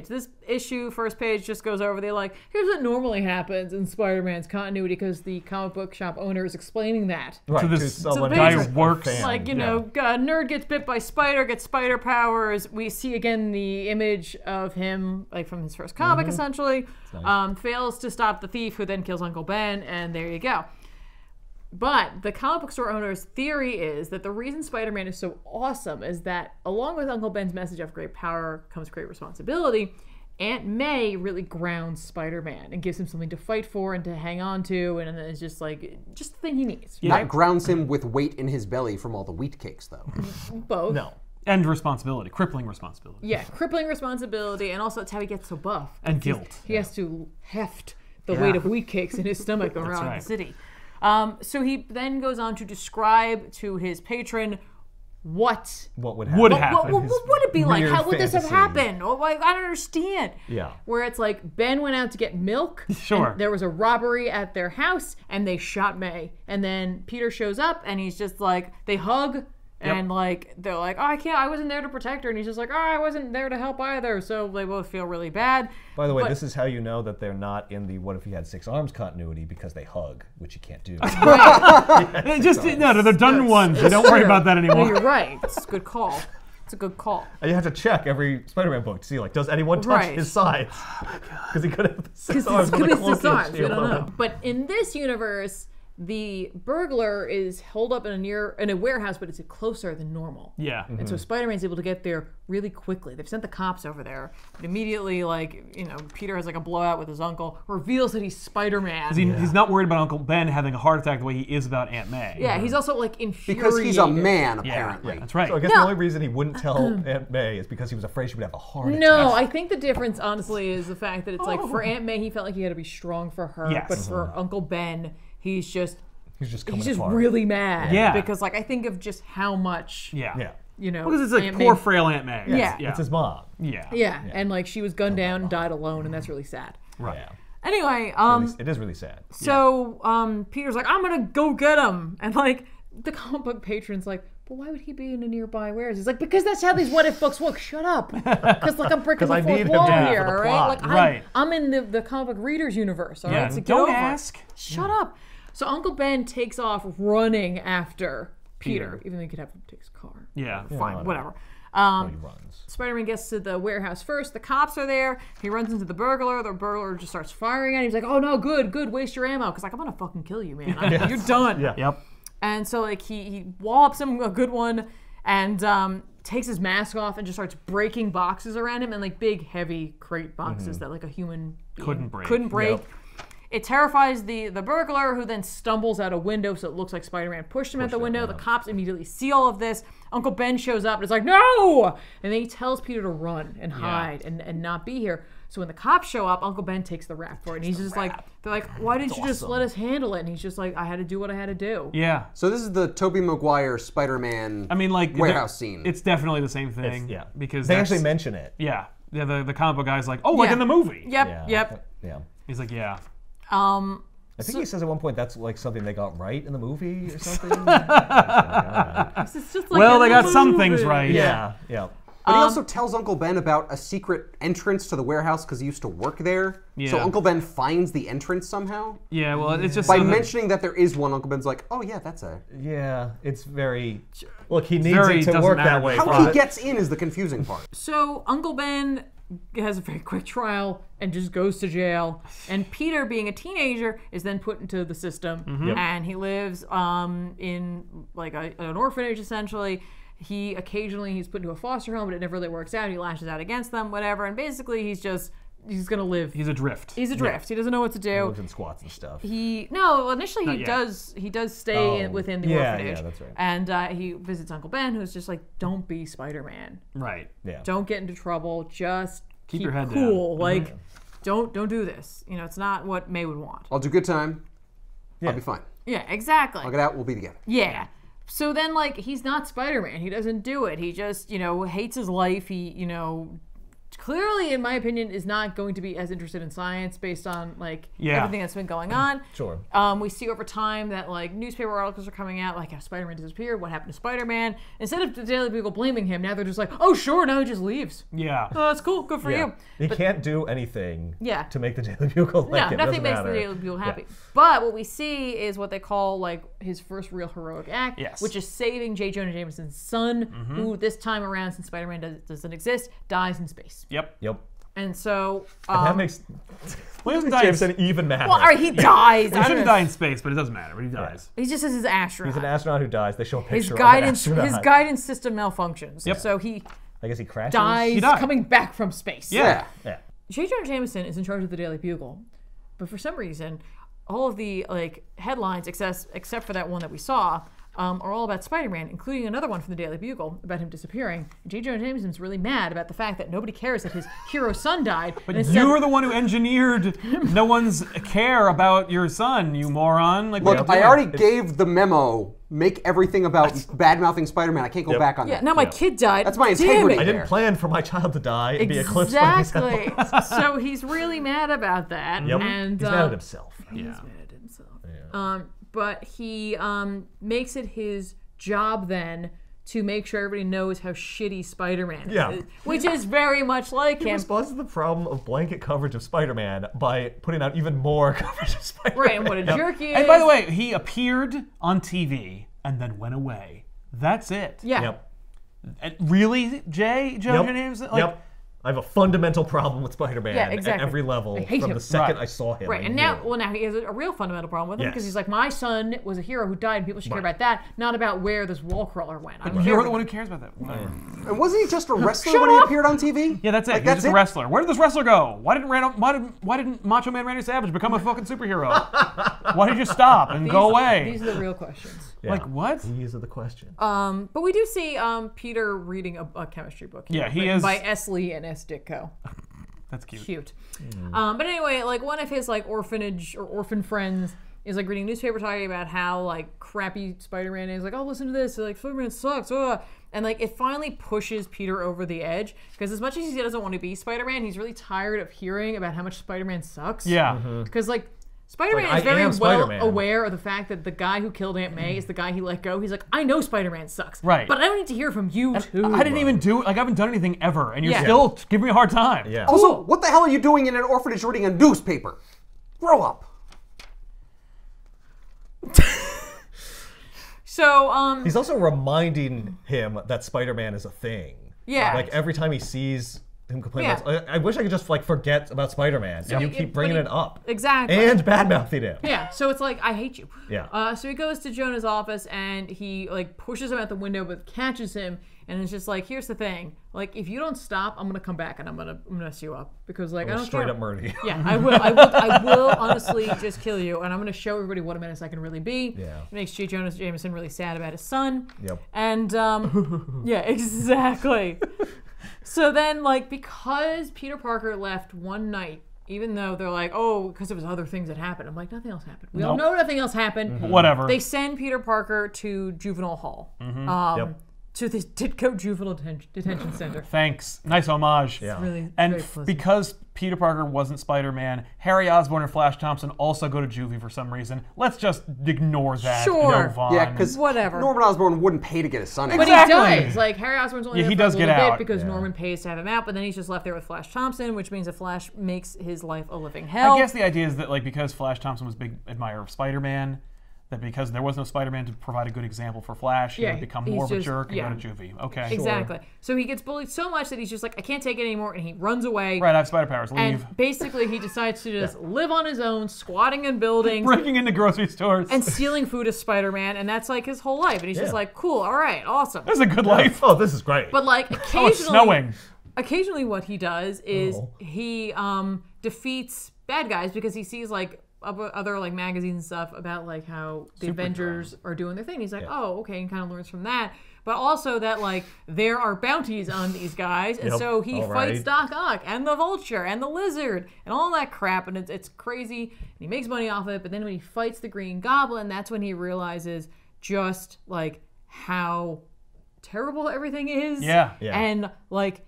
D: this issue, first page just goes over. They're like, here's what normally happens in Spider-Man's continuity because the comic book shop owner is explaining that.
B: Right,
A: So
B: to
A: this
B: someone
D: guy
B: who's
A: who
B: a
A: works,
B: fan.
D: Like, you know, nerd gets bit by spider, gets spider powers. We see again the image of him, like from his first comic, essentially.
B: nice.
D: Fails to stop the thief, who then kills Uncle Ben, and there you go. But the comic book store owner's theory is that the reason Spider-Man is so awesome is that, along with Uncle Ben's message of great power comes great responsibility, Aunt May really grounds Spider-Man and gives him something to fight for and to hang on to, and it's just like, just the thing he needs.
C: That grounds him with weight in his belly from all the wheat cakes, though.
D: Both.
B: No.
A: And responsibility, crippling responsibility.
D: Yeah, crippling responsibility, and also that's how he gets so buff.
A: And guilt.
D: He has to heft the weight of wheat cakes in his stomach around
A: right.
D: the city. So he then goes on to describe to his patron what
B: What would happen?
D: what would it be like?
B: weird
D: How would this have
B: fantasy.
D: happened? Oh, like, I don't understand.
B: Yeah.
D: Where it's like Ben went out to get milk.
A: Sure.
D: And there was a robbery at their house, and they shot May. And then Peter shows up, and he's just like, they hug. And like they're like, oh, I wasn't there to protect her, and he's just like, oh, I wasn't there to help either. So they both feel really bad.
B: By the way,
D: But-
B: this is how you know that they're not in the what if he had 6 arms continuity, because they hug, which you can't do.
A: They're done ones. So don't worry about that
D: No,
A: anymore.
D: you're right. It's a good call. It's a good call.
B: And you have to check every Spider-Man book to see, like, does anyone touch
D: Right.
B: his sides? Because he could have 6 arms
D: Because
B: with a
D: it's
B: cloak
D: six arms.
B: and
D: We
B: shield
D: don't
B: on
D: know.
B: him.
D: But in this universe, the burglar is holed up in a warehouse, but it's closer than normal.
A: Yeah.
D: And so Spider-Man's able to get there really quickly. They've sent the cops over there. And immediately, like, you know, Peter has like a blowout with his uncle, reveals that he's Spider-Man.
A: He's not worried about Uncle Ben having a heart attack the way he is about Aunt May.
D: Yeah, he's also like infuriated.
C: Because he's a man,
A: Yeah,
C: apparently.
A: that's right.
B: So I guess the only reason he wouldn't tell Aunt May is because he was afraid she would have a heart attack.
D: No, I think the difference, honestly, is the fact that it's like for Aunt May, he felt like he had to be strong for her.
A: Yes.
D: But for Uncle Ben, he's just
B: coming
D: just
B: apart.
D: really mad.
A: Yeah.
D: Because like I think of just how much
A: Yeah.
D: you know,
A: Because it's like
D: Aunt
A: poor
D: May-
A: frail Aunt May.
D: Yeah.
A: Yeah.
B: It's his mom.
A: Yeah.
D: Yeah, and like she was gunned down and died alone, and that's really sad.
A: Right.
B: Yeah.
D: Anyway,
B: It is really sad.
D: so Peter's like, I'm gonna go get him, and like the comic book patron's like, but why would he be in a nearby warehouse? He's like, because that's how these what if books work. Shut up, because like I'm breaking
B: 'Cause
D: the
B: I
D: fourth
B: need him
D: wall
B: to
D: here,
B: for the
D: all right?
B: plot.
D: Like
A: Right.
D: I'm in the comic book readers universe, all right?
A: Yeah.
D: So get
A: Don't
D: over it.
A: ask.
D: Shut up. So Uncle Ben takes off running after Peter,
A: Peter.
D: even though he could have him take his car.
A: Yeah.
D: Fine, whatever.
B: He runs.
D: Spider-Man gets to the warehouse first. The cops are there. He runs into the burglar. The burglar just starts firing at him. He's like, oh, no, good, waste your ammo. Because, like, I'm going to fucking kill you, man. You're done.
B: Yeah.
A: Yep.
D: And so, like, he wallops him a good one and takes his mask off and just starts breaking boxes around him and, like, big, heavy crate boxes that, like, a human being
A: Couldn't break.
B: Yep.
D: It terrifies the burglar, who then stumbles out a window, so it looks like Spider-Man pushed him out the window. The cops immediately see all of this. Uncle Ben shows up and is like, no! And then he tells Peter to run and hide and not be here. So when the cops show up, Uncle Ben takes the rap for it. And he's just like, they're like, why didn't you just let us handle it? And he's just like, I had to do what I had to do.
A: Yeah.
C: So this is the Tobey Maguire Spider-Man warehouse scene.
A: It's definitely the same thing. Because
B: they actually mention it.
A: Yeah. Yeah, the comic book guy's like, oh, like in the movie.
D: Yep.
B: Yeah.
A: He's like, yeah.
B: I think he says at one point that's like something they got right in the movie or something.
D: It's just like
A: well, they got some things right.
B: Yeah.
C: But he also tells Uncle Ben about a secret entrance to the warehouse because he used to work there.
A: Yeah.
C: So Uncle Ben finds the entrance somehow.
A: Yeah, well, it's just
C: by mentioning that there is one. Uncle Ben's like, oh yeah, that's a.
B: Yeah, it's very. Look, he needs it to work that way.
C: How he gets in is the confusing part.
D: So Uncle Ben has a very quick trial and just goes to jail. And Peter, being a teenager, is then put into the system, and he lives in like an orphanage essentially. He's put into a foster home, but it never really works out. He lashes out against them, whatever, and basically he's gonna live.
A: He's adrift.
D: He's adrift. He doesn't know what to do.
B: He lives in squats and stuff.
D: Initially he does stay within the orphanage.
B: Yeah, that's right.
D: And he visits Uncle Ben, who's just like, don't be Spider-Man.
A: Right.
B: Yeah.
D: Don't get into trouble. Just keep
A: your head
D: cool.
A: down.
D: Like, don't do this. It's not what May would want.
C: I'll do good time. I'll be fine.
D: Yeah, exactly.
C: I'll get out. We'll be together.
D: Yeah. So then, like, he's not Spider-Man. He doesn't do it. He just, hates his life. He, clearly, in my opinion, is not going to be as interested in science based on, like, everything that's been going on.
B: Sure.
D: We see over time that, like, newspaper articles are coming out, like, how Spider-Man disappeared, what happened to Spider-Man. Instead of the Daily Bugle blaming him, now they're just like, oh, sure, now he just leaves.
A: Yeah.
D: Oh, that's cool. Good for you.
B: He can't do anything to make the Daily Bugle like it.
D: Nothing makes
B: matter.
D: the Daily Bugle happy. But what we see is what they call, like, his first real heroic act, which is saving J. Jonah Jameson's son, who this time around, since Spider-Man doesn't exist, dies in space.
A: Yep.
D: And so
B: and that makes
A: Jameson
B: even madder.
D: Well, all right, he dies.
A: He shouldn't die in space, but it doesn't matter. But he dies.
D: He just says he's an astronaut.
B: He's an astronaut who dies. They show a picture
D: his
B: of
D: guidance,
B: an astronaut.
D: His guidance system malfunctions.
A: Yep.
D: So he
B: I guess he crashes.
D: dies coming back from space.
A: Yeah.
D: J. Jonah Jameson is in charge of the Daily Bugle, but for some reason, all of the headlines, except for that one that we saw, are all about Spider-Man, including another one from the Daily Bugle about him disappearing. J. Jonah Jameson's really mad about the fact that nobody cares that his hero son died.
A: But you were the one who engineered no one's care about your son, you moron. Like,
C: look, I already gave the memo. Make everything about bad-mouthing Spider-Man. I can't go back on that.
D: Now my kid died.
C: That's my integrity.
B: I didn't plan for my child to die and be eclipsed
D: Exactly.
B: by these headlines.
D: So he's really mad about that. And
B: he's mad at himself.
D: He's mad at himself. But he makes it his job then to make sure everybody knows how shitty Spider-Man is. Which is very much like him.
B: He responds to the problem of blanket coverage of Spider-Man by putting out even more coverage of Spider-Man.
D: Right, and what a jerk he is.
A: And by the way, he appeared on TV and then went away. That's it.
D: Yeah.
A: Really, J. Jonah Jameson?
B: I have a fundamental problem with Spider-Man at every level from the second I saw him.
D: Right, and now he has a real fundamental problem with him because he's like, my son was a hero who died, and people should care about that, not about where this wall crawler went.
A: You're the one who cares about that.
C: And wasn't he just a wrestler when he appeared on TV?
A: Yeah, that's it. He's just a wrestler. Where did this wrestler go? Why didn't Macho Man Randy Savage become a fucking superhero? Why did you stop and go away?
D: These are the real questions.
A: Like what?
B: These are the questions.
D: But we do see Peter reading a chemistry book.
A: Yeah, he is
D: by S. Lee and S. Ditko.
A: That's cute.
D: Cute. But anyway, like one of his like orphanage or orphan friends is like reading a newspaper talking about how like crappy Spider-Man is. Like, oh, listen to this. Like, Spider-Man sucks. And like it finally pushes Peter over the edge because as much as he doesn't want to be Spider-Man, he's really tired of hearing about how much Spider-Man sucks.
A: Yeah.
D: Because like Spider-Man is very well aware of the fact that the guy who killed Aunt May is the guy he let go. He's like, I know Spider-Man sucks.
A: Right.
D: But I don't need to hear from you too.
A: I didn't even do it. Like, I haven't done anything ever, and you're still giving me a hard time.
B: Yeah.
C: Also, what the hell are you doing in an orphanage reading a newspaper? Grow up.
D: So,
B: he's also reminding him that Spider-Man is a thing.
D: Yeah.
B: Like, every time he sees him complain
D: Yeah.
B: about. I wish I could just like forget about Spider-Man, and you keep bringing it up.
D: Exactly.
B: And bad-mouthing him.
D: Yeah, so it's like, I hate you.
B: Yeah.
D: So he goes to Jonah's office and he like pushes him out the window, but catches him, and it's just like, here's the thing, like if you don't stop, I'm gonna come back and I'm gonna mess you up because like I don't
B: Straight
D: care.
B: up murder you.
D: Yeah, I will honestly just kill you, and I'm gonna show everybody what a menace I can really be.
B: Yeah.
D: It makes J. Jonah Jameson really sad about his son.
B: Yep.
D: And yeah, exactly. So then, like, because Peter Parker left one night, even though they're like, oh, because there was other things that happened. I'm like, nothing else happened. We all know nothing else happened.
A: Whatever.
D: They send Peter Parker to juvenile hall.
B: Yep.
D: To this Ditko Juvenile Detention Center.
A: Thanks. Nice homage.
B: Yeah.
D: Really,
A: And
D: very pleasant.
A: because Peter Parker wasn't Spider-Man, Harry Osborn and Flash Thompson also go to juvie for some reason. Let's just ignore that.
D: Sure.
A: Move on.
C: Yeah, because
D: Whatever.
C: Norman Osborn wouldn't pay to get his son out.
D: But
A: Exactly.
D: he does. Like, Harry Osborn's only
A: Yeah,
D: there
A: he
D: for a
A: does
D: little
A: get
D: bit
A: out.
D: because
B: Yeah.
D: Norman pays to have him out, but then he's just left there with Flash Thompson, which means that Flash makes his life a living hell.
A: I guess the idea is that, like, because Flash Thompson was a big admirer of Spider-Man, that because there was no Spider-Man to provide a good example for Flash, he
D: Yeah,
A: would become
D: he's
A: more of a
D: just-
A: jerk and
D: yeah.
A: go to juvie. Okay.
D: Exactly. So he gets bullied so much that he's just like, I can't take it anymore, and he runs away.
A: Right, I have spider powers. Leave.
D: And basically, he decides to just live on his own, squatting in buildings,
A: Breaking into grocery stores.
D: and stealing food as Spider-Man, and that's like his whole life. And he's just
B: Yeah.
D: like, cool, all right, awesome.
A: That's a good life.
B: Oh, this is great.
D: But like
A: Oh, it's
D: occasionally,
A: snowing.
D: what he does is
B: Oh.
D: he defeats bad guys because he sees like other like magazines and stuff about like how the Avengers are doing their thing. He's like, oh, okay, and kind of learns from that. But also that like there are bounties on these guys, and
B: Yep.
D: so he
B: All
D: fights
B: right.
D: Doc Ock and the Vulture and the Lizard and all that crap, and it's crazy. And he makes money off of it. But then when he fights the Green Goblin, that's when he realizes just like how terrible everything is.
A: Yeah.
B: Yeah.
D: And like,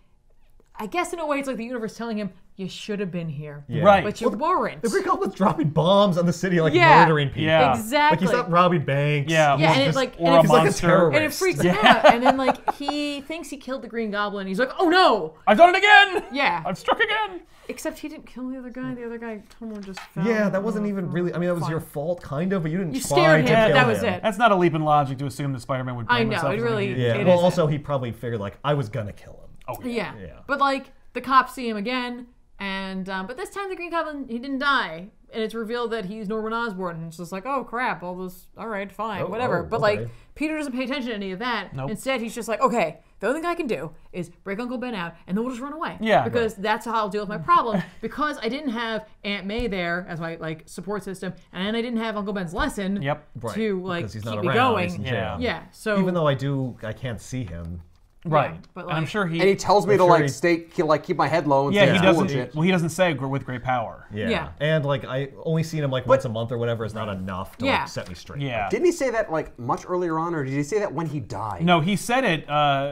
D: I guess in a way, it's like the universe telling him, you should have been here.
B: Yeah.
A: Right.
D: But you weren't.
B: The Green Goblin's dropping bombs on the city, like
D: Yeah.
B: murdering people.
A: Yeah.
D: Exactly.
B: Like he's not robbing banks.
A: Yeah.
D: Yeah,
A: or
D: and it,
A: just-
D: like-
A: or
D: and
A: a
D: it-
B: He's like a
A: monster.
B: terrorist.
D: And it freaks him out. And then like he thinks he killed the Green Goblin. He's like, oh no.
A: I've done it again.
D: Yeah.
A: I've struck again.
D: Except he didn't kill the other guy. The other guy totally just fell.
B: Yeah, that wasn't even really. I mean, that was
D: Fine.
B: your fault, kind of, but you didn't
D: You
B: try
D: scared
B: to
D: him, but
B: kill
D: that was
B: him.
D: it.
A: That's not a leap in logic to assume that Spider-Man would blame
D: I know,
A: himself.
D: it
A: as
D: really-
A: an idiot.
B: Yeah.
D: It
B: Well,
D: isn't.
B: also he probably figured like I was gonna kill him.
A: Oh,
D: Yeah.
B: Yeah.
D: But like the cops see him again, and but this time the Green Goblin, he didn't die, and it's revealed that he's Norman Osborn, and it's just like, oh crap, all this, all right, fine,
B: Oh,
D: whatever.
B: oh,
D: but
B: okay.
D: like Peter doesn't pay attention to any of that.
A: Nope.
D: Instead, he's just like, okay, the only thing I can do is break Uncle Ben out, and then we'll just run away.
A: Yeah.
D: Because that's how I'll deal with my problem. Because I didn't have Aunt May there as my like support system, and I didn't have Uncle Ben's lesson.
A: Yep.
B: Right.
D: To like
B: Because he's
D: keep
B: not
D: me
B: around,
D: going.
B: he's in
A: Yeah.
B: jail.
D: Yeah. So
B: Even though I can't see him.
A: Right.
D: Yeah, but
A: and I'm
D: like-
A: sure he.
C: And he tells me
B: I'm
C: to
B: sure
C: like
B: he-
C: stay, keep my head low and
A: yeah,
C: stay
A: he
C: cool
A: doesn't.
C: and shit.
A: Well, he doesn't say with great power.
B: Yeah.
D: Yeah.
B: And like I only seen him like once a month or whatever is not enough to
D: Yeah.
B: like set me straight.
A: Yeah.
C: Didn't he say that like much earlier on, or did he say that when he died?
A: No, he said it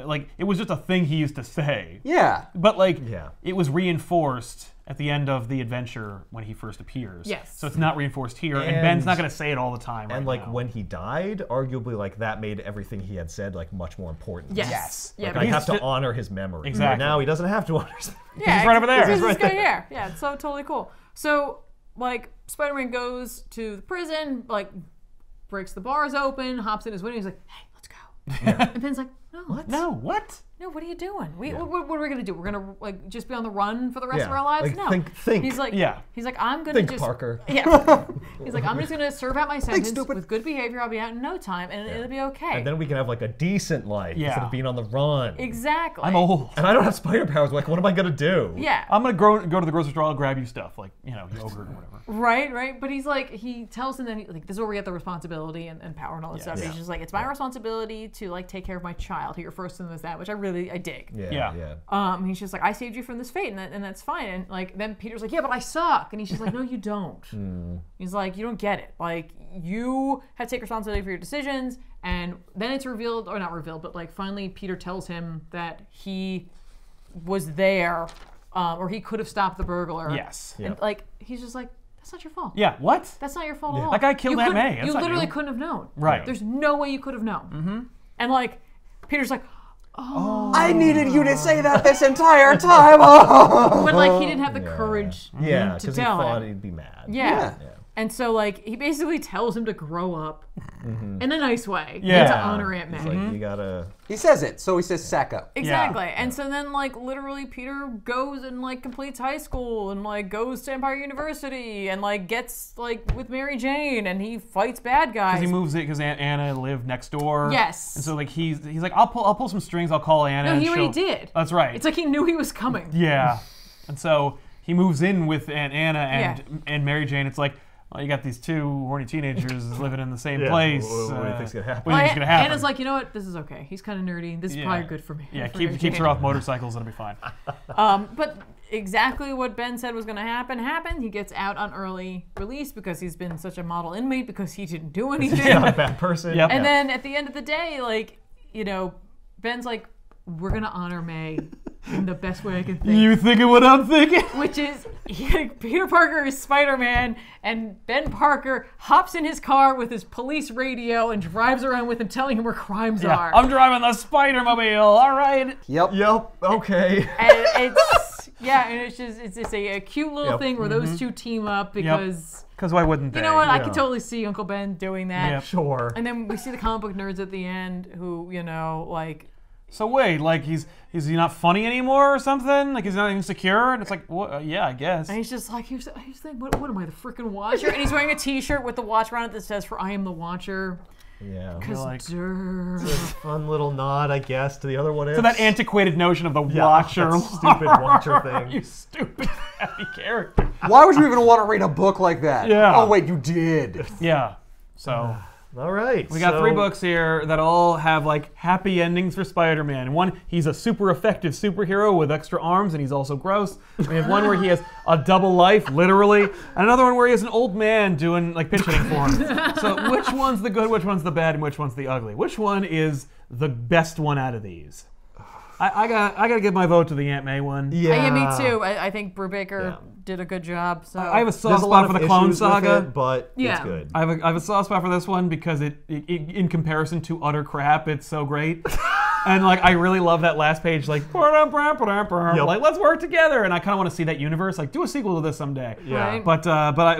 A: like it was just a thing he used to say.
C: Yeah.
A: But like
B: Yeah.
A: it was reinforced at the end of the adventure when he first appears.
D: Yes.
A: So it's not reinforced here, and
B: And-
A: Ben's not going to say it all the time.
B: And
A: right
B: like
A: now.
B: when he died, arguably like that made everything he had said like much more important.
D: yes.
C: Yes.
D: Yeah.
B: Like,
D: but
B: I
A: he's
B: have to
A: just-
B: honor his memory.
A: Exactly.
B: But now he doesn't have to honor his memory.
D: Yeah,
A: right over there.
D: He's
B: He's right
D: right
B: there.
D: there. Yeah, it's so totally cool. So, like, Spider-Man goes to the prison, like, breaks the bars open, hops in his window, he's like, hey, let's go. And Ben's like, no. What?
A: no, what?
D: No, what are you doing? What are we gonna do? We're gonna like just be on the run for the rest of
B: Yeah,
D: our lives?
B: like,
D: no.
B: think.
D: He's like,
A: Yeah.
D: He's like, I'm gonna
B: Think,
D: just
B: Parker.
D: Yeah. He's like, I'm just gonna serve out my sentence
C: stupid.
D: with good behavior. I'll be out in no time, and it'll be okay.
B: And then we can have like a decent life
A: Yeah.
B: instead of being on the run.
D: exactly.
A: I'm old.
B: And I don't have spider powers. Like, what am I gonna do?
D: Yeah.
A: I'm gonna go to the grocery store. I'll grab you stuff like yogurt or whatever.
D: Right. But he's like, he tells him that like this is where we get the responsibility and power and all this stuff.
A: Yeah.
D: He's just like, it's my responsibility to like take care of my child. He refers to them as that, which I dig.
B: Yeah.
D: He's just like, I saved you from this fate, and that's fine. And like then Peter's like, yeah, but I suck. And he's just like, no, you don't. He's like, you don't get it. Like you have to take responsibility for your decisions. And then it's revealed, or not revealed, but like finally Peter tells him that he was there, or he could have stopped the burglar.
A: Yes.
D: And like he's just like, that's not your fault.
A: Yeah. What?
D: That's not your fault at all.
A: That guy killed
D: You
A: Aunt
D: couldn't-
A: May. That's
D: You
A: not
D: literally
A: you.
D: couldn't have known.
A: Right.
D: There's no way you could have known. Mm-hmm. And like, Peter's like,
C: I needed you to say that this entire time. Oh.
D: but like he didn't have the courage
B: Yeah,
D: to
B: because he
D: tell
B: thought
D: him.
B: he'd be mad.
D: Yeah.
C: Yeah.
D: And so like he basically tells him to grow up in a nice way.
A: Yeah.
D: And to honor Aunt May.
B: It's like you gotta
C: He says it, so he says Sacco.
D: Exactly. And so then, like, literally Peter goes and, like, completes high school and, like, goes to Empire University and, like, gets, like, with Mary Jane and he fights bad guys.
A: Because he moves it because Aunt Anna lived next door.
D: Yes.
A: And so, like, he's like, I'll pull some strings, I'll call Anna.
D: No,
A: and
D: he already
A: she'll-"
D: did.
A: That's right.
D: It's like he knew he was coming.
A: Yeah. And so he moves in with Aunt Anna and Mary Jane. It's like, well, you got these two horny teenagers living in the same place.
B: What do you think's gonna happen?
A: What do you think's gonna happen?
D: Anna's like, you know what? This is okay. He's kind of nerdy. This is probably good for me.
A: Yeah,
D: for Mary
A: keeps
D: Jane.
A: her off motorcycles. It'll be fine.
D: But exactly what Ben said was going to happen happened. He gets out on early release because he's been such a model inmate because he didn't do anything.
B: He's not a bad person.
A: Yep.
D: And then at the end of the day, like, you know, Ben's like, we're going to honor May in the best way I can think.
A: You thinking what I'm thinking?
D: Which is, Peter Parker is Spider-Man, and Ben Parker hops in his car with his police radio and drives around with him, telling him where crimes are.
A: I'm driving the Spider-Mobile. All right.
C: Yep.
B: Okay.
D: And it's just a cute little thing where those two team up because
A: Because why wouldn't they?
D: you know what? I could totally see Uncle Ben doing that.
A: Yep.
B: Sure.
D: And then we see the comic book nerds at the end who, you know, like.
A: So wait, like is he not funny anymore or something? Like he's not insecure? And it's like, what? Yeah, I guess.
D: And he's just like, he's like, what am I, the freaking Watcher? And he's wearing a T-shirt with the watch around it that says, "For I am the Watcher."
B: Yeah.
D: Because
A: like-
B: It's a fun little nod, I guess, to the other one.
A: So that antiquated notion of the Watcher.
B: that stupid Watcher thing.
A: You stupid happy character.
C: Why would you even want to read a book like that?
A: Yeah.
C: Oh, wait, you did.
A: Yeah. So
B: All right.
A: we got 3 books here that all have like happy endings for Spider-Man. One, he's a super effective superhero with extra arms and he's also gross. We have one where he has a double life, literally, and another one where he has an old man doing like pitch hitting for him. So which one's the good, which one's the bad, and which one's the ugly? Which one is the best one out of these? I gotta give my vote to the Aunt May one.
D: Yeah, me too. I think Brubaker did a good job. So
A: I have a
B: There's
A: soft
B: a lot
A: spot for
B: of
A: the Clone
B: issues with
A: Saga.
B: it, but it's good.
A: I have a soft spot for this one because it in comparison to utter crap, it's so great. And like I really love that last page, like like let's work together. And I kind of want to see that universe, like do a sequel to this someday.
B: Yeah.
D: Right.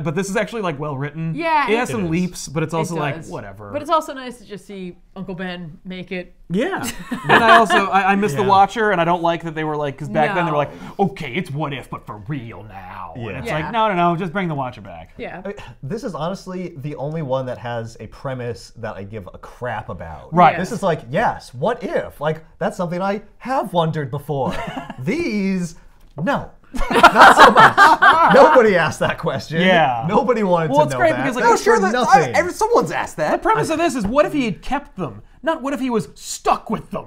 A: But this is actually like well written.
D: Yeah,
A: it has
D: it
A: some
B: is.
A: leaps, but it's also like
D: does.
A: whatever.
D: But it's also nice to just see Uncle Ben make it.
A: Yeah. And I also I miss the Watcher, and I don't like that they were like, because back then they were like, okay, it's what if, but for real now.
B: Yeah.
A: And it's
D: Yeah.
A: like no, just bring the Watcher back.
D: Yeah.
B: This is honestly the only one that has a premise that I give a crap about.
A: Right.
B: This is like, yes, what if? Like, that's something I have wondered before. These, no. Not so much. Nobody asked that question.
A: Yeah.
B: Nobody wanted
A: Well,
B: to
A: it's
B: know
A: great
B: that.
A: because, like,
B: That's
A: oh,
C: Sure,
B: for
C: that,
B: nothing.
C: someone's asked that.
A: The premise of this is, what if he had kept them? Not what if he was stuck with them.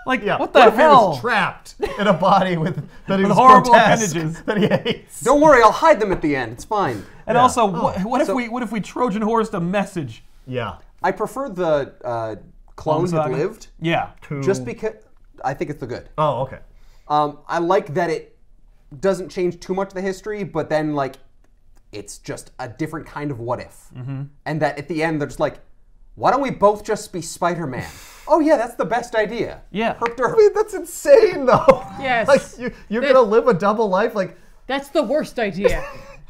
A: Like,
B: Yeah.
A: what the
B: if he
A: hell?
B: was trapped in a body that he was
A: horrible
B: grotesque,
A: appendages.
B: that he hates?
C: Don't worry, I'll hide them at the end. It's fine.
A: And
B: Yeah.
A: also, what if
C: So-
A: we Trojan horsed a message?
B: Yeah.
C: I prefer the clone that
A: Saga?
C: lived,
A: Yeah.
C: just because I think it's the good.
B: Oh, okay.
C: I like that it doesn't change too much of the history, but then like it's just a different kind of what if, and that at the end they're just like, why don't we both just be Spider-Man? Oh yeah, that's the best idea.
A: Yeah.
C: Herp
B: I mean, that's insane, though.
D: Yes.
B: Like, you're going to live a double life? Like,
D: That's the worst idea.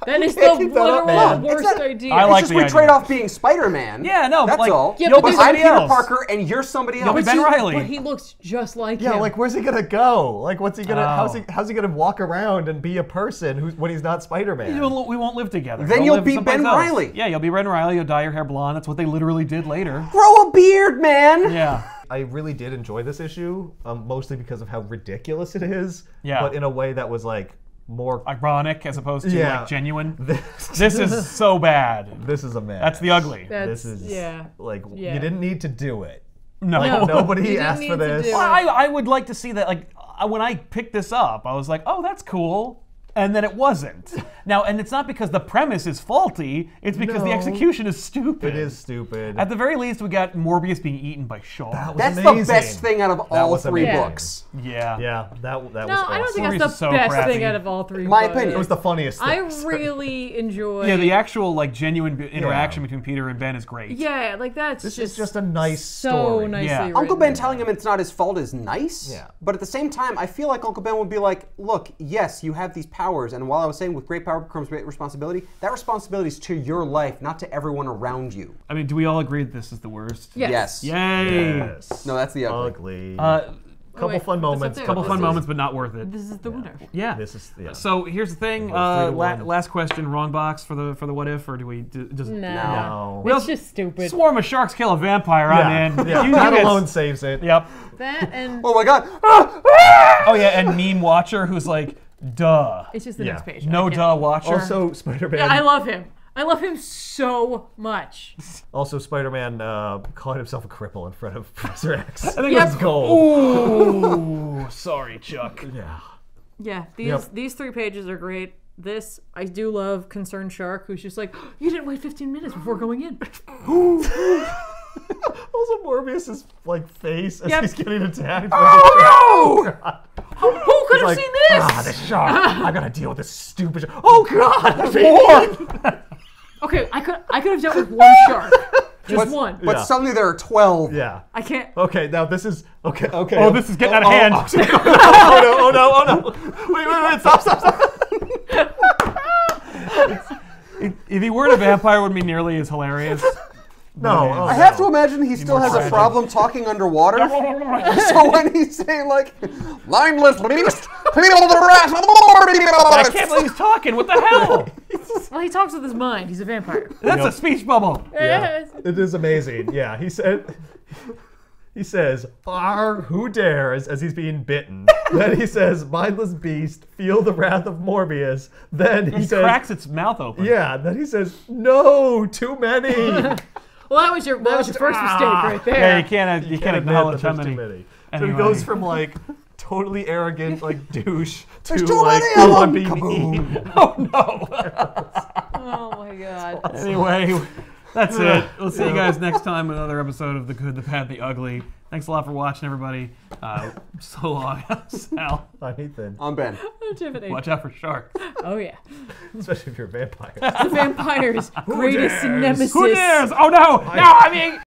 D: That is the
B: can't keep that up,
D: literal
B: man.
D: worst
C: not-
D: idea.
A: I
C: It's
A: like
C: just
A: the
C: we
A: idea.
C: trade off being Spider-Man.
A: Yeah, no, but,
C: that's
A: like,
C: all.
D: Yeah,
A: You'll
D: but
A: be
D: this-
C: I'm
A: somebody
C: Peter
A: else.
C: Parker and you're somebody else.
A: be Ben Reilly.
D: But he looks just like
B: yeah,
D: him.
B: like, where's he going to go? Like, what's he going to,
A: Oh.
B: how's he going to walk around and be a person when he's not Spider-Man?
A: We won't live together.
C: Then
A: We'll
C: you'll
A: live
C: be
A: someplace
C: Ben
A: else.
C: Reilly.
A: Yeah, you'll be Ben Reilly. You'll dye your hair blonde. That's what they literally did later.
C: Grow a beard, man.
A: Yeah.
B: I really did enjoy this issue, mostly because of how ridiculous it is.
A: Yeah.
B: But in a way that was like more.
A: Ironic as opposed to
B: Yeah.
A: like genuine.
B: This
A: This is so bad.
B: This is a mess.
A: That's the ugly.
B: This is like
D: Yeah.
B: you didn't need to do it.
A: No.
B: Like,
D: No. You
B: nobody
D: didn't
B: asked
D: need
B: for
D: to
B: this.
D: do it.
A: Well, I would like to see that. Like when I picked this up, I was like, oh, that's cool. And then it wasn't. Now, and it's not because the premise is faulty. It's because the
B: No.
A: execution is stupid.
B: It is stupid.
A: At the very least, we got Morbius being eaten by Shaw.
B: That was
C: That's
B: amazing.
C: the best thing out of all
B: was
C: 3
B: amazing.
C: books.
A: Yeah.
B: Yeah, that was
D: No,
B: awesome.
D: I don't think
A: Stories
D: that's
A: are
D: the
A: so
D: best
A: crappy.
D: thing out of all 3
C: My
D: books.
C: opinion.
B: It was the funniest thing.
D: I really enjoy.
A: Yeah, the actual like genuine interaction between Peter and Ben is great.
D: Yeah, like that's
B: This is just a nice
D: so
B: story.
D: nicely
A: Yeah.
D: written.
C: Uncle Ben telling him it's not his fault is nice.
B: Yeah.
C: But at the same time, I feel like Uncle Ben would be like, look, yes, you have these powers. powers. And while I was saying with great power comes great responsibility, that responsibility is to your life, not to everyone around you.
A: I mean, do we all agree that this is the worst?
D: Yes.
A: Yay!
B: Yes.
C: No, that's the ugly.
B: Couple fun moments.
A: Couple fun moments, but not worth it.
D: This is the winner.
A: Yeah.
B: This is
A: So here's the thing. Last question. Wrong box for the what if, or do we just
B: No.
D: It's just stupid.
A: Swarm of sharks kill a vampire? I'm in.
B: Yeah. That alone saves it.
A: Yep.
D: That and
C: Oh my god!
A: Oh yeah, and meme watcher who's like, duh.
D: it's just the next page.
A: No
D: I can't-
A: duh watcher.
B: Also, Spider-Man.
D: I love him. I love him so much.
B: Also, Spider-Man calling himself a cripple in front of Professor X.
A: I think
D: Yep.
A: it was gold. Ooh, sorry, Chuck.
B: Yeah.
D: Yeah,
B: Yep.
D: these 3 pages are great. This, I do love Concerned Shark, who's just like, you didn't wait 15 minutes before going in.
B: Also, Morbius's like face as
D: Yep.
B: he's getting attacked.
A: Oh
B: God.
D: Who could have
B: Like,
D: seen this?
B: Ah, this shark. I gotta deal with this stupid shark. Oh God! More!
D: Okay, I could have dealt with one shark. Just one.
C: But
B: Yeah.
C: suddenly there are 12.
B: Yeah.
D: I can't.
B: Okay, now this is okay. Okay.
A: Oh, this is getting out of hand.
B: Oh no! Oh no! Wait! Stop!
A: If he weren't a vampire, it wouldn't be nearly as hilarious.
B: No.
C: I have to imagine he still has a
A: tragic.
C: problem talking underwater. So when he's saying like, "Limeless beast, feel the wrath of
A: I can't believe he's talking. What the hell?
D: Well, he talks with his mind. He's a vampire.
A: That's a speech bubble.
D: Yes.
B: It is amazing. Yeah, he said. He says, who dares, as he's being bitten. Then he says, mindless beast, feel the wrath of Morbius. Then he
A: He
B: says,
A: cracks its mouth open.
B: yeah, then he says, no, too many.
D: Well, that was your first mistake right there.
A: Yeah, you can't acknowledge how
B: There's too
A: many.
B: So he goes from like totally arrogant, like douche, to
C: There's too
B: like,
C: many of
B: I'm
C: them.
B: being
C: Kaboom.
B: eaten.
A: Oh no.
D: Oh my god.
A: Anyway, that's it. We'll see you guys next time with another episode of The Good, the Bad, the Ugly. Thanks a lot for watching, everybody. So long. Sal.
B: I'm Ethan.
C: I'm Ben.
D: Tiffany.
A: Watch out for sharks.
D: Oh yeah.
B: Especially if you're a vampire.
D: The vampire's greatest
B: dares?
D: nemesis.
A: Who dares? Oh no! No, I mean...